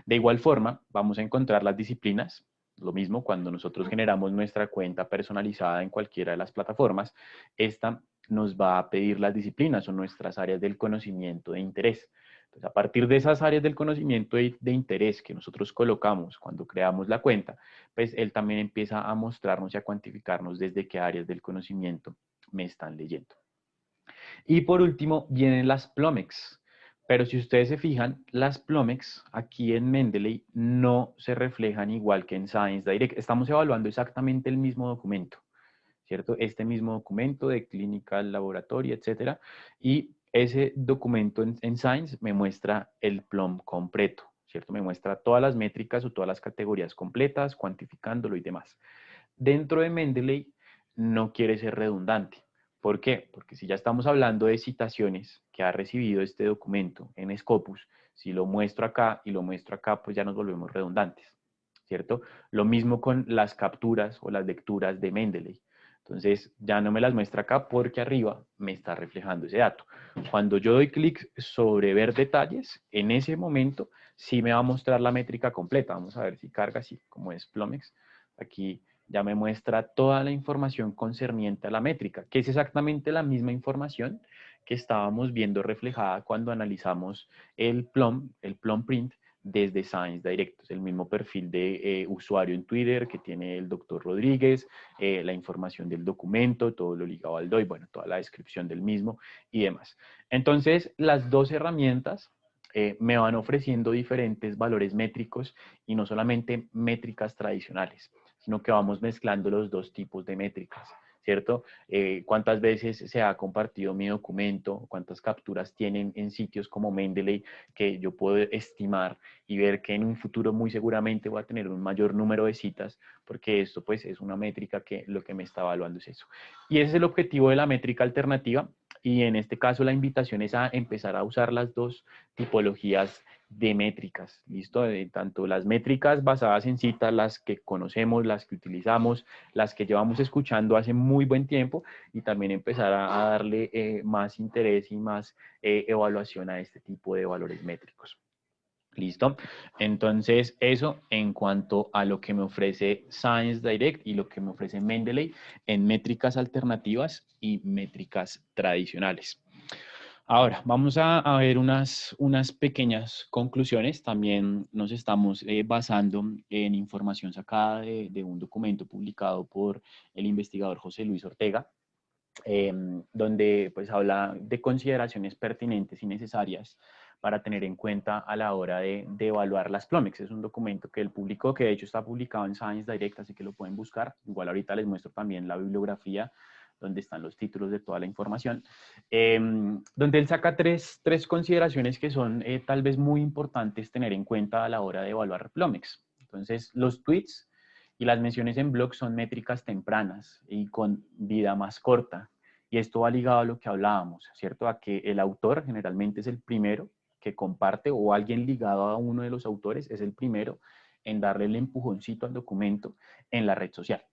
De igual forma, vamos a encontrar las disciplinas. Lo mismo cuando nosotros generamos nuestra cuenta personalizada en cualquiera de las plataformas, esta nos va a pedir las disciplinas o nuestras áreas del conocimiento de interés. Entonces, a partir de esas áreas del conocimiento de interés que nosotros colocamos cuando creamos la cuenta, pues él también empieza a mostrarnos y a cuantificarnos desde qué áreas del conocimiento me están leyendo. Y por último, vienen las Plomex. Pero si ustedes se fijan, las Plomex aquí en Mendeley no se reflejan igual que en Science Direct. Estamos evaluando exactamente el mismo documento, ¿cierto? Este mismo documento de Clinical Laboratory, etcétera. Y ese documento en Science me muestra el PLOM completo, ¿cierto? Me muestra todas las métricas o todas las categorías completas, cuantificándolo y demás. Dentro de Mendeley no quiere ser redundante. ¿Por qué? Porque si ya estamos hablando de citaciones que ha recibido este documento en Scopus, si lo muestro acá y lo muestro acá, pues ya nos volvemos redundantes, ¿cierto? Lo mismo con las capturas o las lecturas de Mendeley. Entonces, ya no me las muestra acá porque arriba me está reflejando ese dato. Cuando yo doy clic sobre ver detalles, en ese momento sí me va a mostrar la métrica completa. Vamos a ver si carga así, como es Plomex. Aquí ya me muestra toda la información concerniente a la métrica, que es exactamente la misma información que estábamos viendo reflejada cuando analizamos el plum print desde Science Direct. Es el mismo perfil de usuario en Twitter que tiene el doctor Rodríguez, la información del documento, todo lo ligado al DOI, bueno, toda la descripción del mismo y demás. Entonces, las dos herramientas me van ofreciendo diferentes valores métricos y no solamente métricas tradicionales, sino que vamos mezclando los dos tipos de métricas, ¿cierto? ¿Cuántas veces se ha compartido mi documento? ¿Cuántas capturas tienen en sitios como Mendeley que yo puedo estimar y ver que en un futuro muy seguramente voy a tener un mayor número de citas? Porque esto pues es una métrica que lo que me está evaluando es eso. Y ese es el objetivo de la métrica alternativa, y en este caso la invitación es a empezar a usar las dos tipologías de métricas, ¿listo? Tanto las métricas basadas en citas, las que conocemos, las que utilizamos, las que llevamos escuchando hace muy buen tiempo, y también empezar a darle más interés y más evaluación a este tipo de valores métricos. ¿Listo? Entonces, eso en cuanto a lo que me ofrece Science Direct y lo que me ofrece Mendeley en métricas alternativas y métricas tradicionales. Ahora, vamos a ver unas pequeñas conclusiones. También nos estamos basando en información sacada de un documento publicado por el investigador José Luis Ortega, donde pues habla de consideraciones pertinentes y necesarias para tener en cuenta a la hora de evaluar las Plomex. Es un documento que él publicó, que de hecho está publicado en Science Direct, así que lo pueden buscar. Igual ahorita les muestro también la bibliografía donde están los títulos de toda la información, donde él saca tres consideraciones que son tal vez muy importantes tener en cuenta a la hora de evaluar Plomex. Entonces, los tweets y las menciones en blog son métricas tempranas y con vida más corta. Y esto va ligado a lo que hablábamos, ¿cierto? A que el autor generalmente es el primero que comparte, o alguien ligado a uno de los autores es el primero en darle el empujoncito al documento en la red social.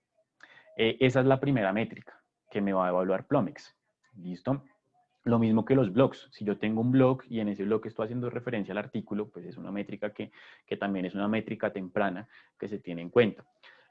Esa es la primera métrica que me va a evaluar Plomex. ¿Listo? Lo mismo que los blogs. Si yo tengo un blog y en ese blog estoy haciendo referencia al artículo, pues es una métrica que también es una métrica temprana que se tiene en cuenta.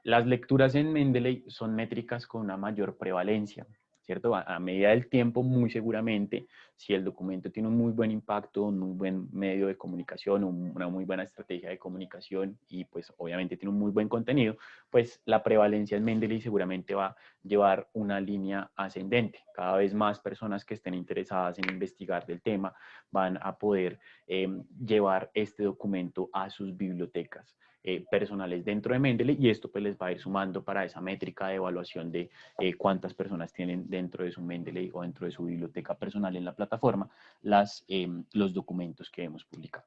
Las lecturas en Mendeley son métricas con una mayor prevalencia, ¿cierto? A medida del tiempo, muy seguramente, si el documento tiene un muy buen impacto, un muy buen medio de comunicación, una muy buena estrategia de comunicación y pues obviamente tiene un muy buen contenido, pues la prevalencia en Mendeley seguramente va a llevar una línea ascendente. Cada vez más personas que estén interesadas en investigar del tema van a poder llevar este documento a sus bibliotecas personales dentro de Mendeley, y esto pues les va a ir sumando para esa métrica de evaluación de cuántas personas tienen dentro de su Mendeley o dentro de su biblioteca personal en la plataforma los documentos que hemos publicado.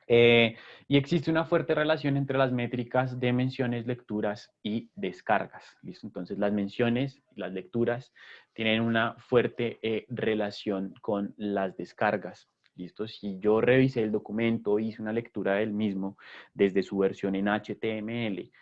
Y existe una fuerte relación entre las métricas de menciones, lecturas y descargas. ¿Listo? Entonces las menciones y las lecturas tienen una fuerte relación con las descargas. ¿Listo? Si yo revisé el documento, hice una lectura del mismo desde su versión en HTML,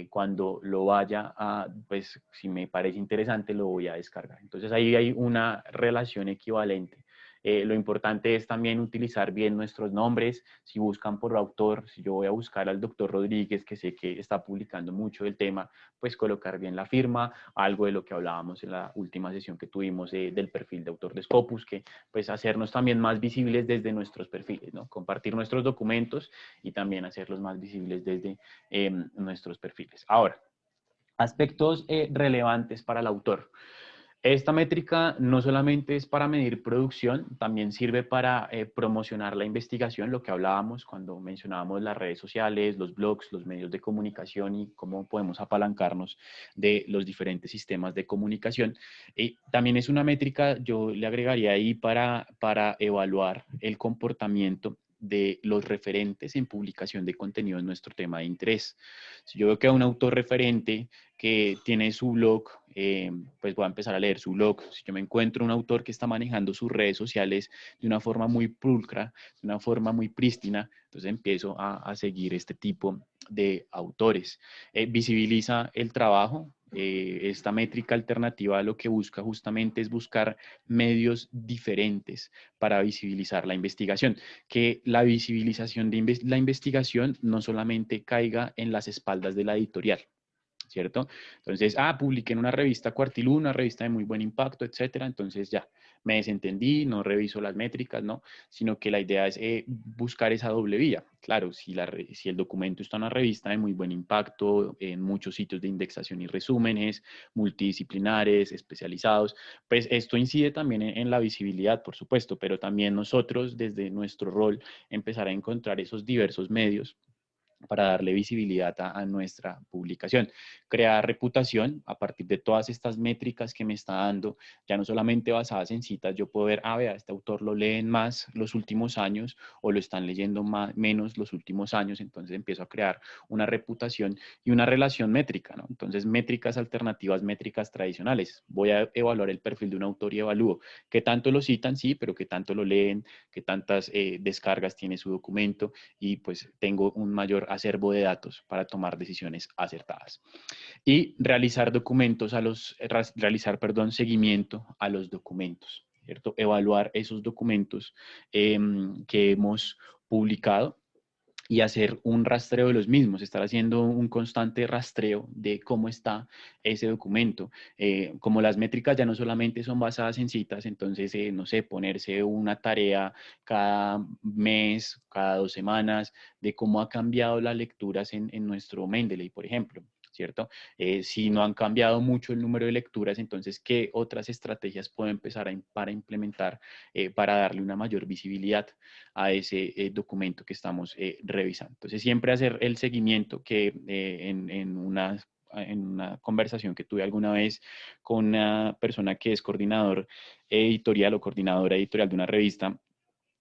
cuando lo vaya a, pues si me parece interesante, lo voy a descargar. Entonces ahí hay una relación equivalente Lo importante es también utilizar bien nuestros nombres. Si buscan por autor, si yo voy a buscar al doctor Rodríguez, que sé que está publicando mucho del tema, pues colocar bien la firma, algo de lo que hablábamos en la última sesión que tuvimos del perfil de autor de Scopus, que pues hacernos también más visibles desde nuestros perfiles, ¿no? Compartir nuestros documentos y también hacerlos más visibles desde nuestros perfiles. Ahora, aspectos relevantes para el autor. Esta métrica no solamente es para medir producción, también sirve para promocionar la investigación, lo que hablábamos cuando mencionábamos las redes sociales, los blogs, los medios de comunicación y cómo podemos apalancarnos de los diferentes sistemas de comunicación. Y también es una métrica, yo le agregaría ahí para evaluar el comportamiento de los referentes en publicación de contenido en nuestro tema de interés. Si yo veo que a un autor referente que tiene su blog, pues voy a empezar a leer su blog. Si yo me encuentro un autor que está manejando sus redes sociales de una forma muy pulcra, de una forma muy prístina, entonces empiezo a seguir este tipo de autores. Visibiliza el trabajo. Esta métrica alternativa lo que busca justamente es buscar medios diferentes para visibilizar la investigación, que la visibilización de la investigación no solamente caiga en las espaldas de la editorial, ¿cierto? Entonces, publiqué en una revista Cuartilú, una revista de muy buen impacto, etcétera, entonces ya, me desentendí, no reviso las métricas, ¿no? Sino que la idea es buscar esa doble vía. Claro, si el documento está en una revista de muy buen impacto, en muchos sitios de indexación y resúmenes, multidisciplinares, especializados, pues esto incide también en la visibilidad, por supuesto, pero también nosotros, desde nuestro rol, empezar a encontrar esos diversos medios para darle visibilidad a nuestra publicación. Crear reputación a partir de todas estas métricas que me está dando, ya no solamente basadas en citas, yo puedo ver, vea, este autor lo leen más los últimos años o lo están leyendo menos los últimos años, entonces empiezo a crear una reputación y una relación métrica, ¿no? Entonces, métricas alternativas, métricas tradicionales. Voy a evaluar el perfil de un autor y evalúo qué tanto lo citan, sí, pero qué tanto lo leen, qué tantas descargas tiene su documento y pues tengo un mayor acervo de datos para tomar decisiones acertadas. Y realizar seguimiento a los documentos, ¿cierto? Evaluar esos documentos que hemos publicado y hacer un rastreo de los mismos, estar haciendo un constante rastreo de cómo está ese documento. Como las métricas ya no solamente son basadas en citas, entonces, no sé, ponerse una tarea cada mes, cada 2 semanas, de cómo ha cambiado las lecturas en nuestro Mendeley, por ejemplo. ¿Cierto? Si no han cambiado mucho el número de lecturas, entonces, ¿qué otras estrategias puedo empezar para implementar para darle una mayor visibilidad a ese documento que estamos revisando? Entonces, siempre hacer el seguimiento que en una conversación que tuve alguna vez con una persona que es coordinador editorial o coordinadora editorial de una revista,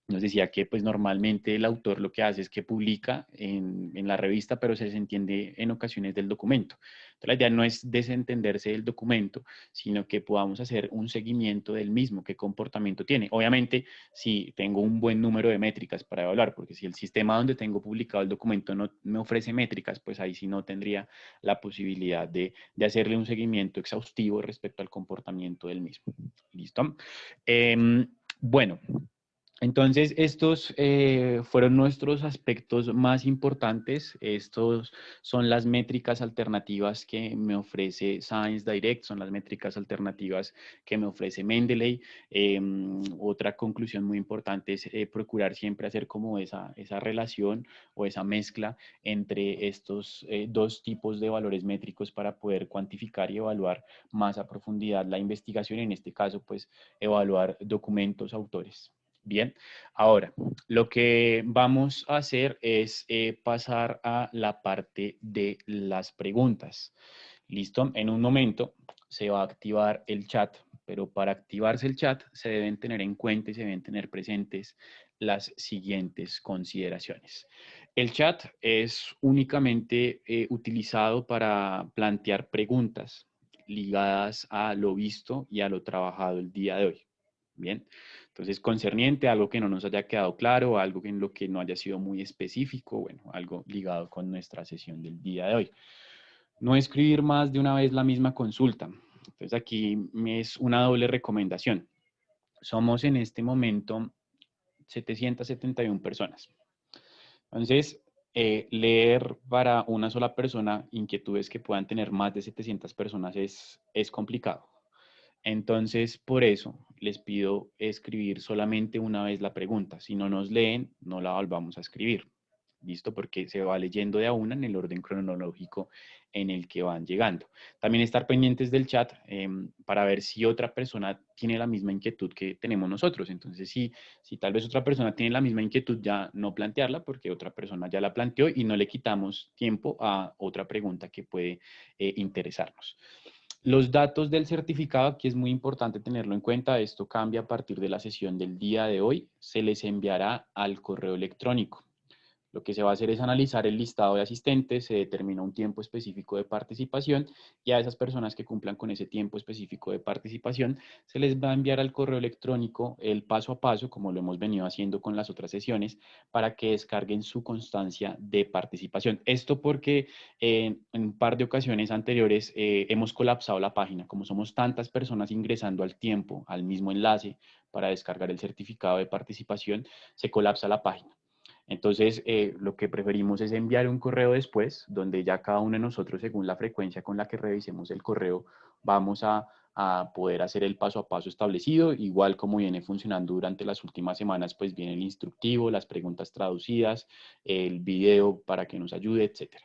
nos decía que pues normalmente el autor lo que hace es que publica en la revista, pero se desentiende en ocasiones del documento. Entonces, la idea no es desentenderse del documento, sino que podamos hacer un seguimiento del mismo, qué comportamiento tiene. Obviamente, si tengo un buen número de métricas para evaluar, porque si el sistema donde tengo publicado el documento no me ofrece métricas, pues ahí sí no tendría la posibilidad de hacerle un seguimiento exhaustivo respecto al comportamiento del mismo. ¿Listo? Bueno. Entonces, estos fueron nuestros aspectos más importantes. Estos son las métricas alternativas que me ofrece Science Direct, son las métricas alternativas que me ofrece Mendeley. Otra conclusión muy importante es procurar siempre hacer como esa relación o esa mezcla entre estos dos tipos de valores métricos para poder cuantificar y evaluar más a profundidad la investigación, en este caso, pues, evaluar documentos, autores. Bien, ahora lo que vamos a hacer es pasar a la parte de las preguntas. ¿Listo? En un momento se va a activar el chat, pero para activarse el chat se deben tener en cuenta y se deben tener presentes las siguientes consideraciones. El chat es únicamente utilizado para plantear preguntas ligadas a lo visto y a lo trabajado el día de hoy. Bien, entonces concerniente a algo que no nos haya quedado claro, algo en lo que no haya sido muy específico, bueno, algo ligado con nuestra sesión del día de hoy. No escribir más de una vez la misma consulta. Entonces aquí es una doble recomendación. Somos en este momento 771 personas. Entonces, leer para una sola persona inquietudes que puedan tener más de 700 personas es complicado. Entonces, por eso les pido escribir solamente una vez la pregunta. Si no nos leen, no la volvamos a escribir. ¿Listo? Porque se va leyendo de a una en el orden cronológico en el que van llegando. También estar pendientes del chat para ver si otra persona tiene la misma inquietud que tenemos nosotros. Entonces, si tal vez otra persona tiene la misma inquietud, ya no plantearla porque otra persona ya la planteó y no le quitamos tiempo a otra pregunta que puede interesarnos. Los datos del certificado, aquí es muy importante tenerlo en cuenta, esto cambia a partir de la sesión del día de hoy, se les enviará al correo electrónico. Lo que se va a hacer es analizar el listado de asistentes, se determina un tiempo específico de participación y a esas personas que cumplan con ese tiempo específico de participación se les va a enviar al correo electrónico el paso a paso, como lo hemos venido haciendo con las otras sesiones, para que descarguen su constancia de participación. Esto porque en un par de ocasiones anteriores hemos colapsado la página, como somos tantas personas ingresando al tiempo, al mismo enlace para descargar el certificado de participación, se colapsa la página. Entonces, lo que preferimos es enviar un correo después, donde ya cada uno de nosotros, según la frecuencia con la que revisemos el correo, vamos a poder hacer el paso a paso establecido, igual como viene funcionando durante las últimas semanas, pues viene el instructivo, las preguntas traducidas, el video para que nos ayude, etcétera.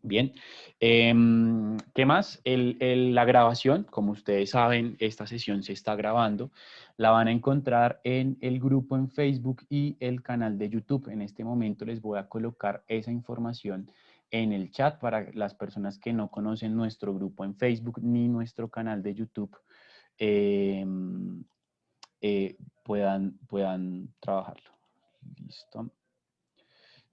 Bien, ¿qué más? La grabación, como ustedes saben, esta sesión se está grabando, la van a encontrar en el grupo en Facebook y el canal de YouTube. En este momento les voy a colocar esa información en el chat para las personas que no conocen nuestro grupo en Facebook ni nuestro canal de YouTube eh, puedan trabajarlo. Listo.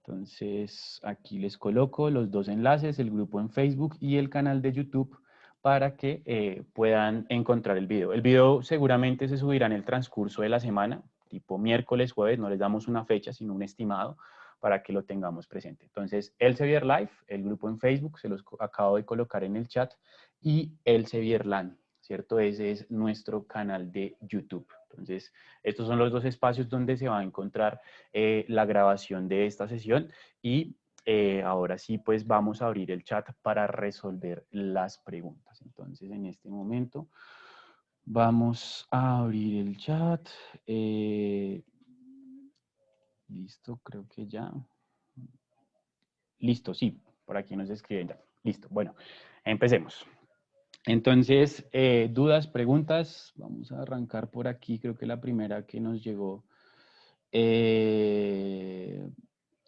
Entonces, aquí les coloco los dos enlaces, el grupo en Facebook y el canal de YouTube para que puedan encontrar el video. El video seguramente se subirá en el transcurso de la semana, tipo miércoles, jueves, no les damos una fecha, sino un estimado para que lo tengamos presente. Entonces, Elsevier Live, el grupo en Facebook, se los acabo de colocar en el chat, y Elsevier LAN, ¿cierto? Ese es nuestro canal de YouTube. Entonces, estos son los dos espacios donde se va a encontrar la grabación de esta sesión y ahora sí, pues vamos a abrir el chat para resolver las preguntas. Entonces, en este momento vamos a abrir el chat. Listo, creo que ya. Listo, sí, por aquí nos escriben ya. Listo, bueno, empecemos. Entonces, dudas, preguntas, vamos a arrancar por aquí. Creo que la primera que nos llegó eh,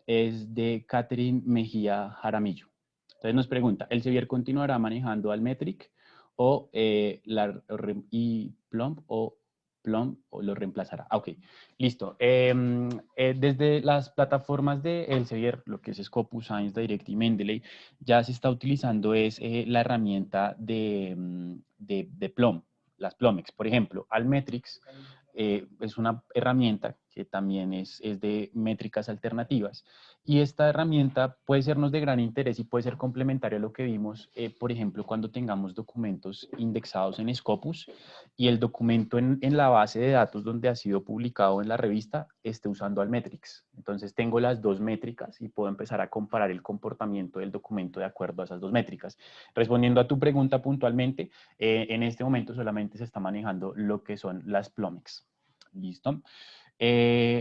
es de Catherine Mejía Jaramillo. Entonces nos pregunta, ¿Elsevier continuará manejando Almetric o y Plum o lo reemplazará? Ok, listo. Desde las plataformas de Elsevier, lo que es Scopus, Science Direct y Mendeley, ya se está utilizando es la herramienta de Plum, las Plumex. Por ejemplo, Almetrics es una herramienta que también es de métricas alternativas. Y esta herramienta puede sernos de gran interés y puede ser complementaria a lo que vimos, por ejemplo, cuando tengamos documentos indexados en Scopus y el documento en la base de datos donde ha sido publicado en la revista esté usando Almetrics. Entonces tengo las dos métricas y puedo empezar a comparar el comportamiento del documento de acuerdo a esas dos métricas. Respondiendo a tu pregunta puntualmente, en este momento solamente se está manejando lo que son las Plumex. ¿Listo?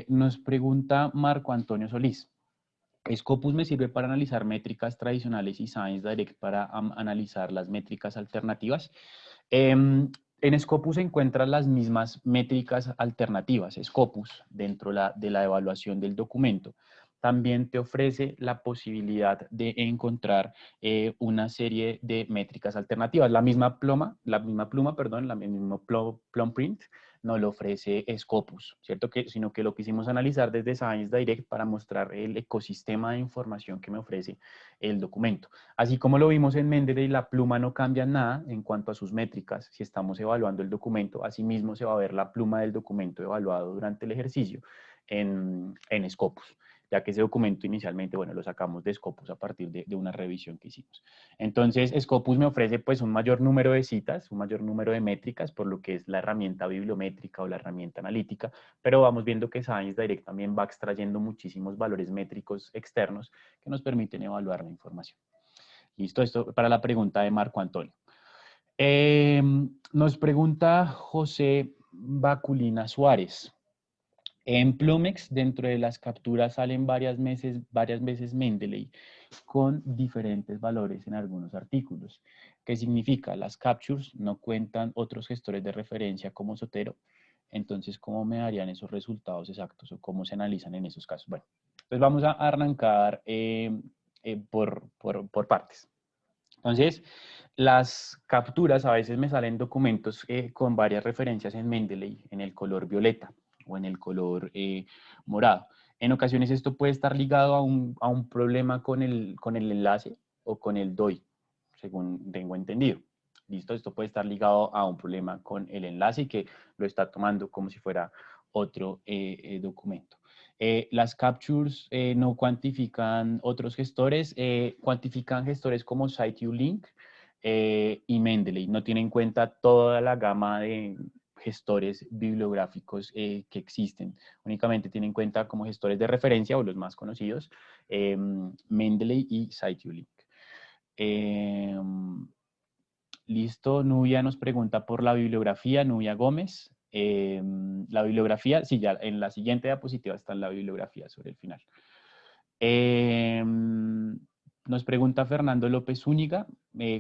Nos pregunta Marco Antonio Solís. Scopus me sirve para analizar métricas tradicionales y Science Direct para analizar las métricas alternativas. En Scopus se encuentran las mismas métricas alternativas, Scopus, dentro de la evaluación del documento. También te ofrece la posibilidad de encontrar una serie de métricas alternativas. La misma pluma, perdón, la misma Plum Print no lo ofrece Scopus, ¿cierto? Sino que lo quisimos analizar desde Science Direct para mostrar el ecosistema de información que me ofrece el documento. Así como lo vimos en Mendeley, la pluma no cambia nada en cuanto a sus métricas si estamos evaluando el documento. Asimismo, se va a ver la pluma del documento evaluado durante el ejercicio en Scopus. ya que ese documento inicialmente, bueno, lo sacamos de Scopus a partir de una revisión que hicimos. Entonces, Scopus me ofrece pues un mayor número de citas, un mayor número de métricas, por lo que es la herramienta bibliométrica o la herramienta analítica, pero vamos viendo que Science Direct también va extrayendo muchísimos valores métricos externos que nos permiten evaluar la información. Listo, esto para la pregunta de Marco Antonio. Nos pregunta José Baculina Suárez. En Plumex, dentro de las capturas salen varias veces Mendeley con diferentes valores en algunos artículos. ¿Qué significa? Las captures no cuentan otros gestores de referencia como Zotero. Entonces, ¿cómo me darían esos resultados exactos o cómo se analizan en esos casos? Bueno, pues vamos a arrancar por partes. Entonces, las capturas a veces me salen documentos con varias referencias en Mendeley, en el color violeta o en el color morado. En ocasiones esto puede estar ligado a un problema con el enlace o con el DOI, según tengo entendido. ¿Listo? Esto puede estar ligado a un problema con el enlace y que lo está tomando como si fuera otro documento. Las captures no cuantifican otros gestores, cuantifican gestores como SiteUlink y Mendeley. No tienen en cuenta toda la gama de gestores bibliográficos que existen. Únicamente tienen en cuenta como gestores de referencia o los más conocidos, Mendeley y SiteUlink. Listo, Nubia nos pregunta por la bibliografía, Nubia Gómez. La bibliografía, sí, ya en la siguiente diapositiva está la bibliografía sobre el final. Nos pregunta Fernando López Zúñiga,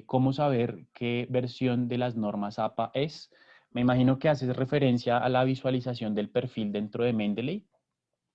¿cómo saber qué versión de las normas APA es? Me imagino que haces referencia a la visualización del perfil dentro de Mendeley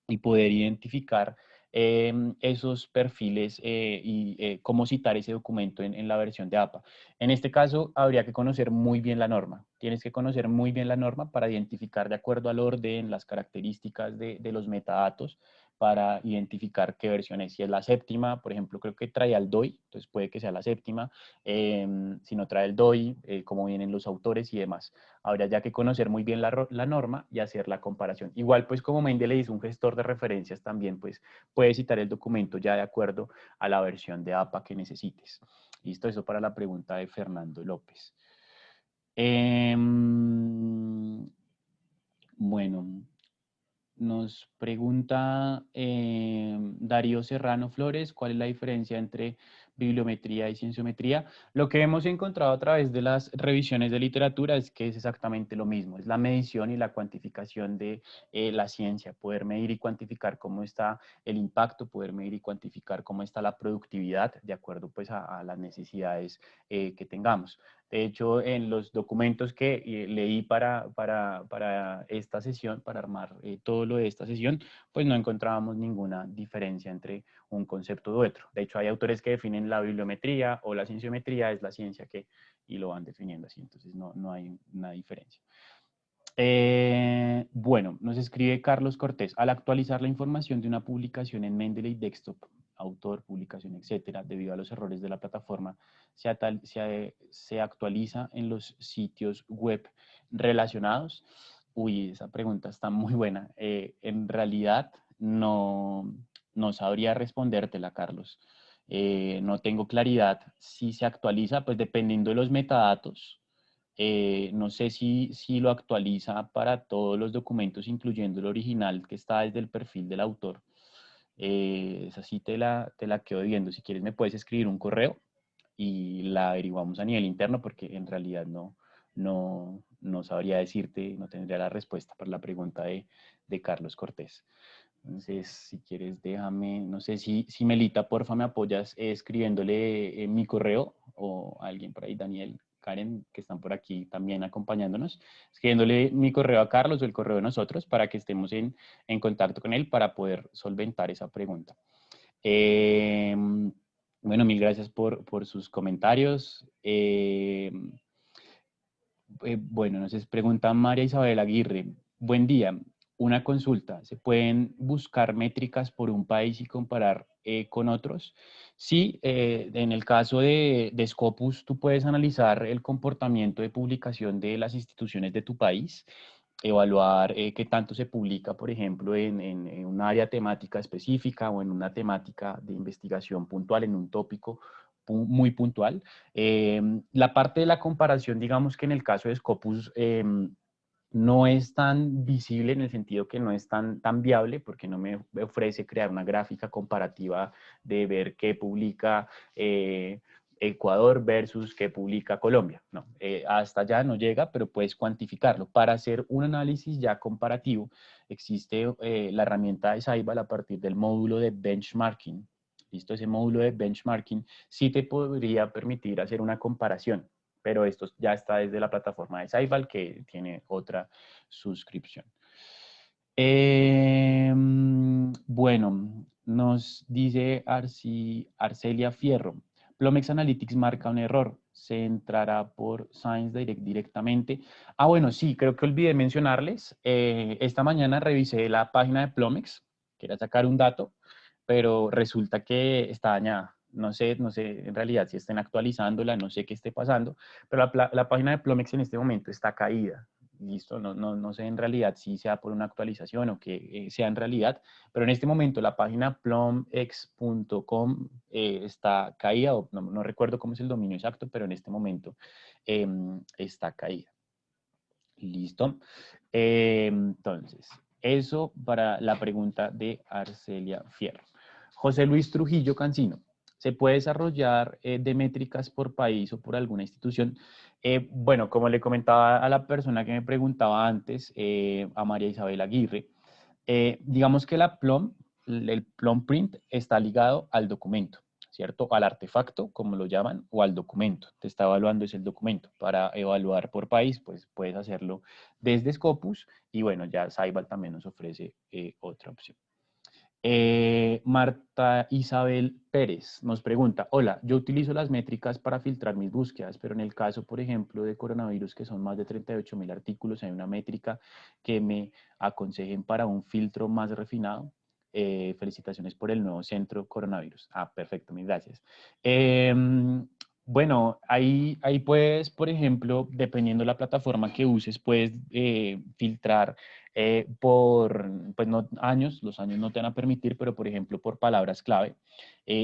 y poder identificar esos perfiles y cómo citar ese documento en la versión de APA. En este caso, habría que conocer muy bien la norma. Tienes que conocer muy bien la norma para identificar de acuerdo al orden, las características de los metadatos, para identificar qué versión es. Si es la séptima, por ejemplo, creo que trae al DOI, entonces puede que sea la séptima. Si no trae el DOI, cómo vienen los autores y demás. Habría ya que conocer muy bien la norma y hacer la comparación. Igual, pues como Mendeley es un gestor de referencias también, pues puedes citar el documento ya de acuerdo a la versión de APA que necesites. Listo, eso para la pregunta de Fernando López. Bueno, nos pregunta Darío Serrano Flores, ¿cuál es la diferencia entre bibliometría y cienciometría? Lo que hemos encontrado a través de las revisiones de literatura es que es exactamente lo mismo, es la medición y la cuantificación de la ciencia, poder medir y cuantificar cómo está el impacto, poder medir y cuantificar cómo está la productividad de acuerdo pues a las necesidades que tengamos. De hecho, en los documentos que leí para esta sesión, para armar todo lo de esta sesión, pues no encontrábamos ninguna diferencia entre un concepto u otro. De hecho, hay autores que definen la bibliometría o la cienciometría es la ciencia que, y lo van definiendo así, entonces no hay una diferencia. Bueno, nos escribe Carlos Cortés. Al actualizar la información de una publicación en Mendeley Desktop, autor, publicación, etcétera, debido a los errores de la plataforma, se actualiza en los sitios web relacionados. Uy, esa pregunta está muy buena. En realidad, no sabría respondértela, Carlos. No tengo claridad si se actualiza, pues dependiendo de los metadatos. No sé si lo actualiza para todos los documentos, incluyendo el original que está desde el perfil del autor. Esa sí te la quedo viendo. Si quieres me puedes escribir un correo y la averiguamos a nivel interno porque en realidad no sabría decirte, no tendría la respuesta para la pregunta de Carlos Cortés. Entonces, si quieres, déjame, no sé si Melita, porfa, me apoyas escribiéndole mi correo o alguien por ahí, Daniel, Karen, que están por aquí también acompañándonos, escribiéndole mi correo a Carlos o el correo de nosotros para que estemos en contacto con él para poder solventar esa pregunta. Bueno, mil gracias por sus comentarios. Bueno, nos pregunta María Isabel Aguirre. Buen día. Una consulta. ¿Se pueden buscar métricas por un país y comparar con otros? Sí, en el caso de Scopus, tú puedes analizar el comportamiento de publicación de las instituciones de tu país evaluar qué tanto se publica, por ejemplo, en un área temática específica o en una temática de investigación puntual, en un tópico muy puntual. La parte de la comparación, digamos que en el caso de Scopus, no es tan visible en el sentido que no es tan viable, porque no me ofrece crear una gráfica comparativa de ver qué publica Ecuador versus qué publica Colombia. No, hasta allá no llega, pero puedes cuantificarlo. Para hacer un análisis ya comparativo, existe la herramienta de Saibal a partir del módulo de benchmarking. ¿Listo? Ese módulo de benchmarking sí te podría permitir hacer una comparación, pero esto ya está desde la plataforma de Saibal, que tiene otra suscripción. Bueno, nos dice Arcelia Fierro. Plomex Analytics marca un error. Se entrará por Science Direct directamente. Ah, bueno, sí, creo que olvidé mencionarles. Esta mañana revisé la página de Plomex. Quería sacar un dato, pero resulta que está dañada. No sé en realidad si estén actualizándola, no sé qué esté pasando, pero la página de Plomex en este momento está caída. Listo, no sé en realidad si sea por una actualización o que sea en realidad, pero en este momento la página plomex.com está caída, o no recuerdo cómo es el dominio exacto, pero en este momento está caída. Listo. Entonces, eso para la pregunta de Arcelia Fierro. José Luis Trujillo Cancino. ¿Se puede desarrollar de métricas por país o por alguna institución? Bueno, como le comentaba a la persona que me preguntaba antes, a María Isabel Aguirre, digamos que el plum print está ligado al documento, ¿cierto? Al artefacto, como lo llaman, o al documento. Te está evaluando es el documento. Para evaluar por país, pues puedes hacerlo desde Scopus y bueno, ya Saibal también nos ofrece otra opción. Marta Isabel Pérez nos pregunta, hola, yo utilizo las métricas para filtrar mis búsquedas, pero en el caso, por ejemplo, de coronavirus, que son más de 38.000 artículos, hay una métrica que me aconsejen para un filtro más refinado. Felicitaciones por el nuevo centro coronavirus. Ah, perfecto, mil gracias. Bueno, ahí puedes, por ejemplo, dependiendo de la plataforma que uses, puedes filtrar por, pues no años, los años no te van a permitir, pero por ejemplo por palabras clave.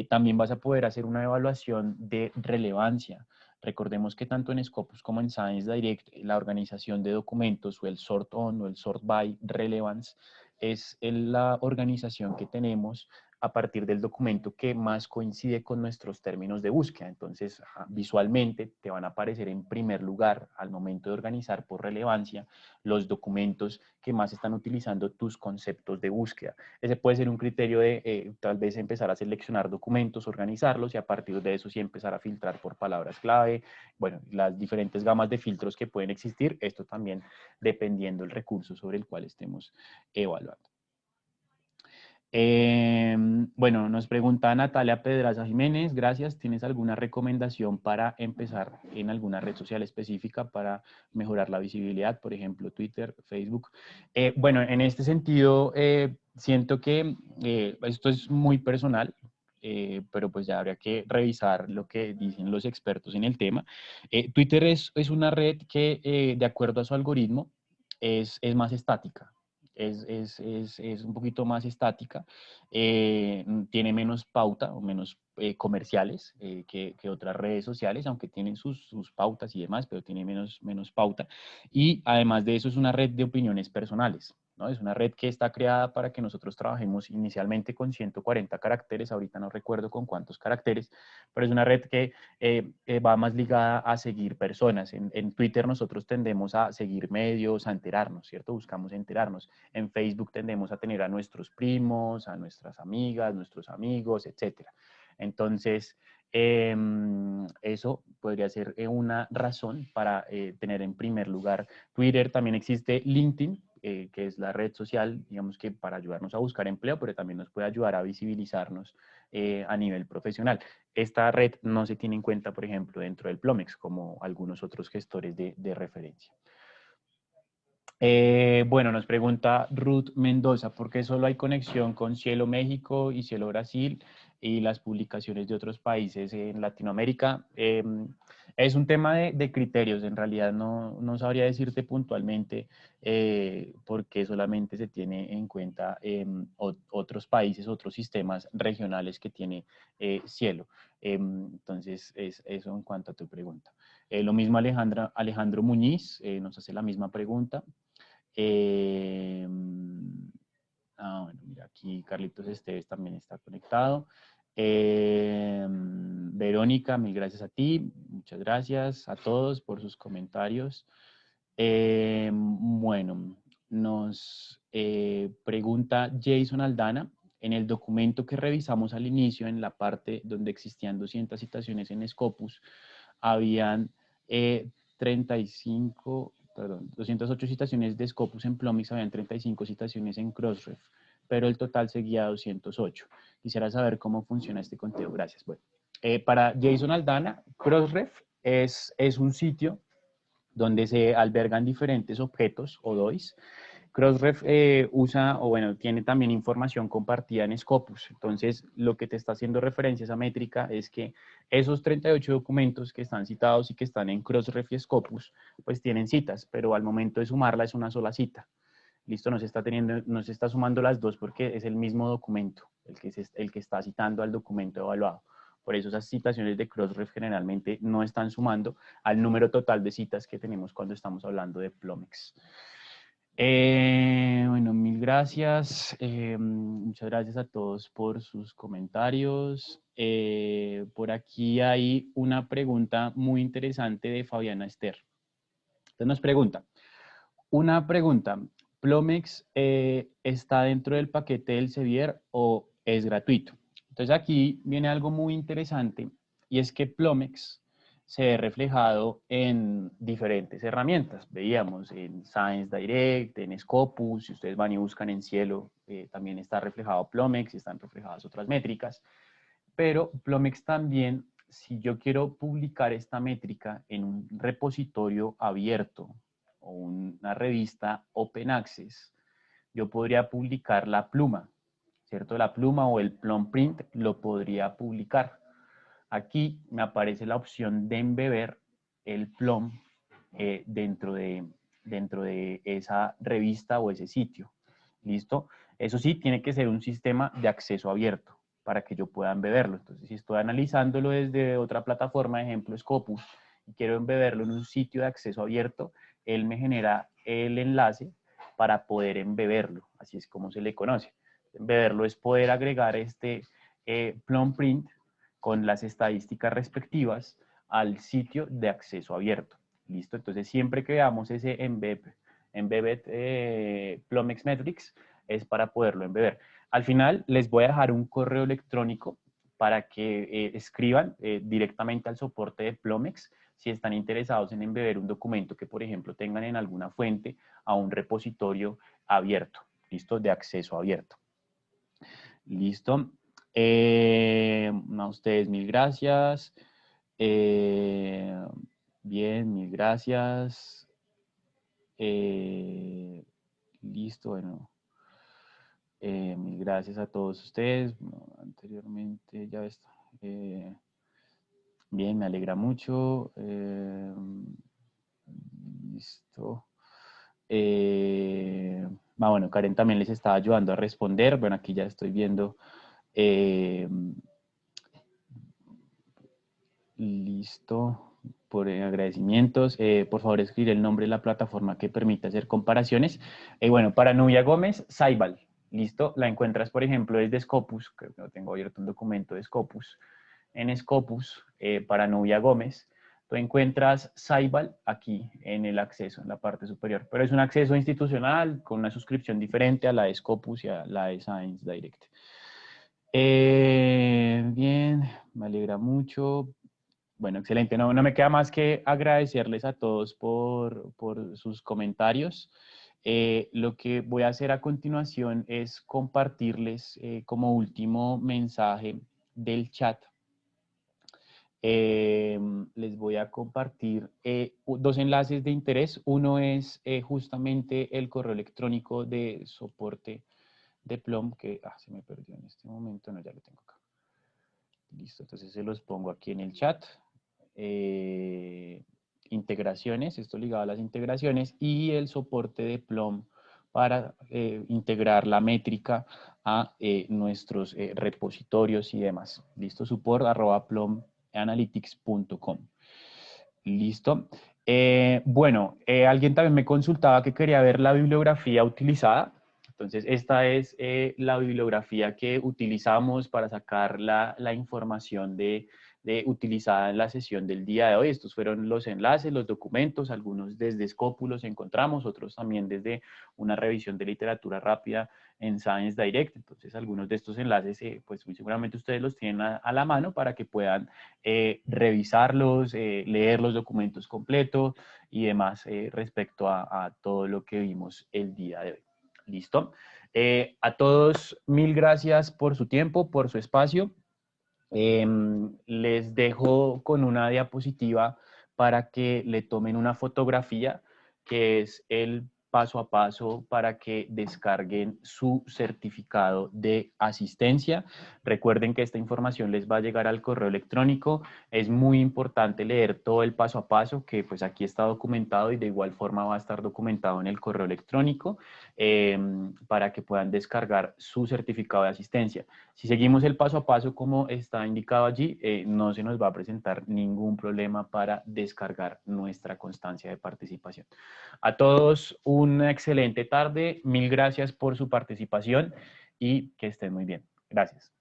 También vas a poder hacer una evaluación de relevancia. Recordemos que tanto en Scopus como en Science Direct, la organización de documentos o el sort on o el sort by relevance es la organización que tenemos a partir del documento que más coincide con nuestros términos de búsqueda. Entonces, visualmente te van a aparecer en primer lugar al momento de organizar por relevancia los documentos que más están utilizando tus conceptos de búsqueda. Ese puede ser un criterio de tal vez empezar a seleccionar documentos, organizarlos y a partir de eso sí empezar a filtrar por palabras clave. Bueno, las diferentes gamas de filtros que pueden existir, esto también dependiendo del recurso sobre el cual estemos evaluando. Bueno, nos pregunta Natalia Pedraza Jiménez, gracias. ¿Tienes alguna recomendación para empezar en alguna red social específica para mejorar la visibilidad? Por ejemplo, Twitter, Facebook. Bueno, en este sentido, siento que esto es muy personal, pero pues ya habría que revisar lo que dicen los expertos en el tema. Twitter es una red que, de acuerdo a su algoritmo, es más estática. Es un poquito más estática, tiene menos pauta o menos comerciales que otras redes sociales, aunque tienen sus pautas y demás, pero tiene menos pauta. Y además de eso es una red de opiniones personales, ¿no? Es una red que está creada para que nosotros trabajemos inicialmente con 140 caracteres, ahorita no recuerdo con cuántos caracteres, pero es una red que va más ligada a seguir personas. En Twitter nosotros tendemos a seguir medios, a enterarnos, ¿cierto? Buscamos enterarnos. En Facebook tendemos a tener a nuestros primos, a nuestras amigas, nuestros amigos, etc. Entonces, eso podría ser una razón para tener en primer lugar Twitter. También existe LinkedIn, que es la red social, digamos que para ayudarnos a buscar empleo, pero también nos puede ayudar a visibilizarnos a nivel profesional. Esta red no se tiene en cuenta, por ejemplo, dentro del Plomex, como algunos otros gestores de referencia. Bueno, nos pregunta Ruth Mendoza, ¿por qué solo hay conexión con Cielo México y Cielo Brasil y las publicaciones de otros países en Latinoamérica? Es un tema de criterios, en realidad no sabría decirte puntualmente por qué solamente se tiene en cuenta otros países, otros sistemas regionales que tiene cielo. Entonces, es eso en cuanto a tu pregunta. Lo mismo Alejandro Muñiz nos hace la misma pregunta. Eh, bueno, mira, aquí Carlitos Esteves también está conectado. Verónica, mil gracias a ti. Muchas gracias a todos por sus comentarios. Bueno, nos pregunta Jason Aldana. En el documento que revisamos al inicio, en la parte donde existían 200 citaciones en Scopus, habían 208 citaciones de Scopus en Plumix, habían 35 citaciones en Crossref, pero el total seguía a 208. Quisiera saber cómo funciona este conteo. Gracias. Bueno, para Jason Aldana, Crossref es un sitio donde se albergan diferentes objetos o DOIs. Crossref usa, o bueno, tiene también información compartida en Scopus. Entonces, lo que te está haciendo referencia a esa métrica es que esos 38 documentos que están citados y que están en Crossref y Scopus, pues tienen citas, pero al momento de sumarla es una sola cita. Listo, no se está sumando las dos porque es el mismo documento el que está citando al documento evaluado. Por eso esas citaciones de Crossref generalmente no están sumando al número total de citas que tenemos cuando estamos hablando de Plomex. Bueno, mil gracias. Muchas gracias a todos por sus comentarios. Por aquí hay una pregunta muy interesante de Fabiana Esther. Entonces nos pregunta, ¿Plomex está dentro del paquete del Sevier o es gratuito? Entonces aquí viene algo muy interesante y es que Plomex se ve reflejado en diferentes herramientas. Veíamos en Science Direct, en Scopus, si ustedes van y buscan en Cielo, también está reflejado Plomex y están reflejadas otras métricas. Pero Plomex también, si yo quiero publicar esta métrica en un repositorio abierto o una revista Open Access, yo podría publicar la pluma, ¿cierto? La pluma o el plum print lo podría publicar. Aquí me aparece la opción de embeber el plum dentro de esa revista o ese sitio. ¿Listo? Eso sí, tiene que ser un sistema de acceso abierto para que yo pueda embeberlo. Entonces, si estoy analizándolo desde otra plataforma, ejemplo Scopus, y quiero embeberlo en un sitio de acceso abierto, él me genera el enlace para poder embeberlo. Así es como se le conoce. Embeberlo es poder agregar este plum print con las estadísticas respectivas al sitio de acceso abierto. ¿Listo? Entonces, siempre que veamos ese embedded Plomex Metrics, es para poderlo embeber. Al final, les voy a dejar un correo electrónico para que escriban directamente al soporte de Plomex si están interesados en embeber un documento que, por ejemplo, tengan en alguna fuente a un repositorio abierto, ¿listo? De acceso abierto. ¿Listo? A ustedes mil gracias. Bien, mil gracias. Listo, bueno. Mil gracias a todos ustedes. Bueno, anteriormente ya está. Bien, me alegra mucho. Listo. Bueno, Karen también les está ayudando a responder. Bueno, aquí ya estoy viendo. Listo. Por agradecimientos. Por favor, escribir el nombre de la plataforma que permite hacer comparaciones. Bueno, para Nubia Gómez, Saibal. Listo. La encuentras, por ejemplo, desde Scopus. Creo que no tengo abierto un documento de Scopus. En Scopus, para Nubia Gómez, tú encuentras Saibal aquí en el acceso, en la parte superior. Pero es un acceso institucional con una suscripción diferente a la de Scopus y a la de Science Direct. Bien, me alegra mucho. Bueno, excelente. No me queda más que agradecerles a todos por sus comentarios. Lo que voy a hacer a continuación es compartirles como último mensaje del chat. Les voy a compartir dos enlaces de interés. Uno es justamente el correo electrónico de soporte de Plum, que se me perdió en este momento. No, ya lo tengo acá. Listo, entonces se los pongo aquí en el chat. integraciones, esto ligado a las integraciones, y el soporte de Plum para integrar la métrica a nuestros repositorios y demás. Listo, support@plumanalytics.com. Listo. Bueno, alguien también me consultaba que quería ver la bibliografía utilizada. Entonces, esta es la bibliografía que utilizamos para sacar la información utilizada en la sesión del día de hoy. Estos fueron los enlaces, los documentos, algunos desde Scopus los encontramos, otros también desde una revisión de literatura rápida en Science Direct. Entonces, algunos de estos enlaces, pues muy seguramente ustedes los tienen a la mano para que puedan revisarlos, leer los documentos completos y demás respecto a todo lo que vimos el día de hoy. ¿Listo? A todos, mil gracias por su tiempo, por su espacio. Les dejo con una diapositiva para que le tomen una fotografía, que es el paso a paso para que descarguen su certificado de asistencia. Recuerden que esta información les va a llegar al correo electrónico. Es muy importante leer todo el paso a paso, que pues aquí está documentado y de igual forma va a estar documentado en el correo electrónico para que puedan descargar su certificado de asistencia. Si seguimos el paso a paso como está indicado allí, no se nos va a presentar ningún problema para descargar nuestra constancia de participación. A todos una excelente tarde, mil gracias por su participación y que estén muy bien. Gracias.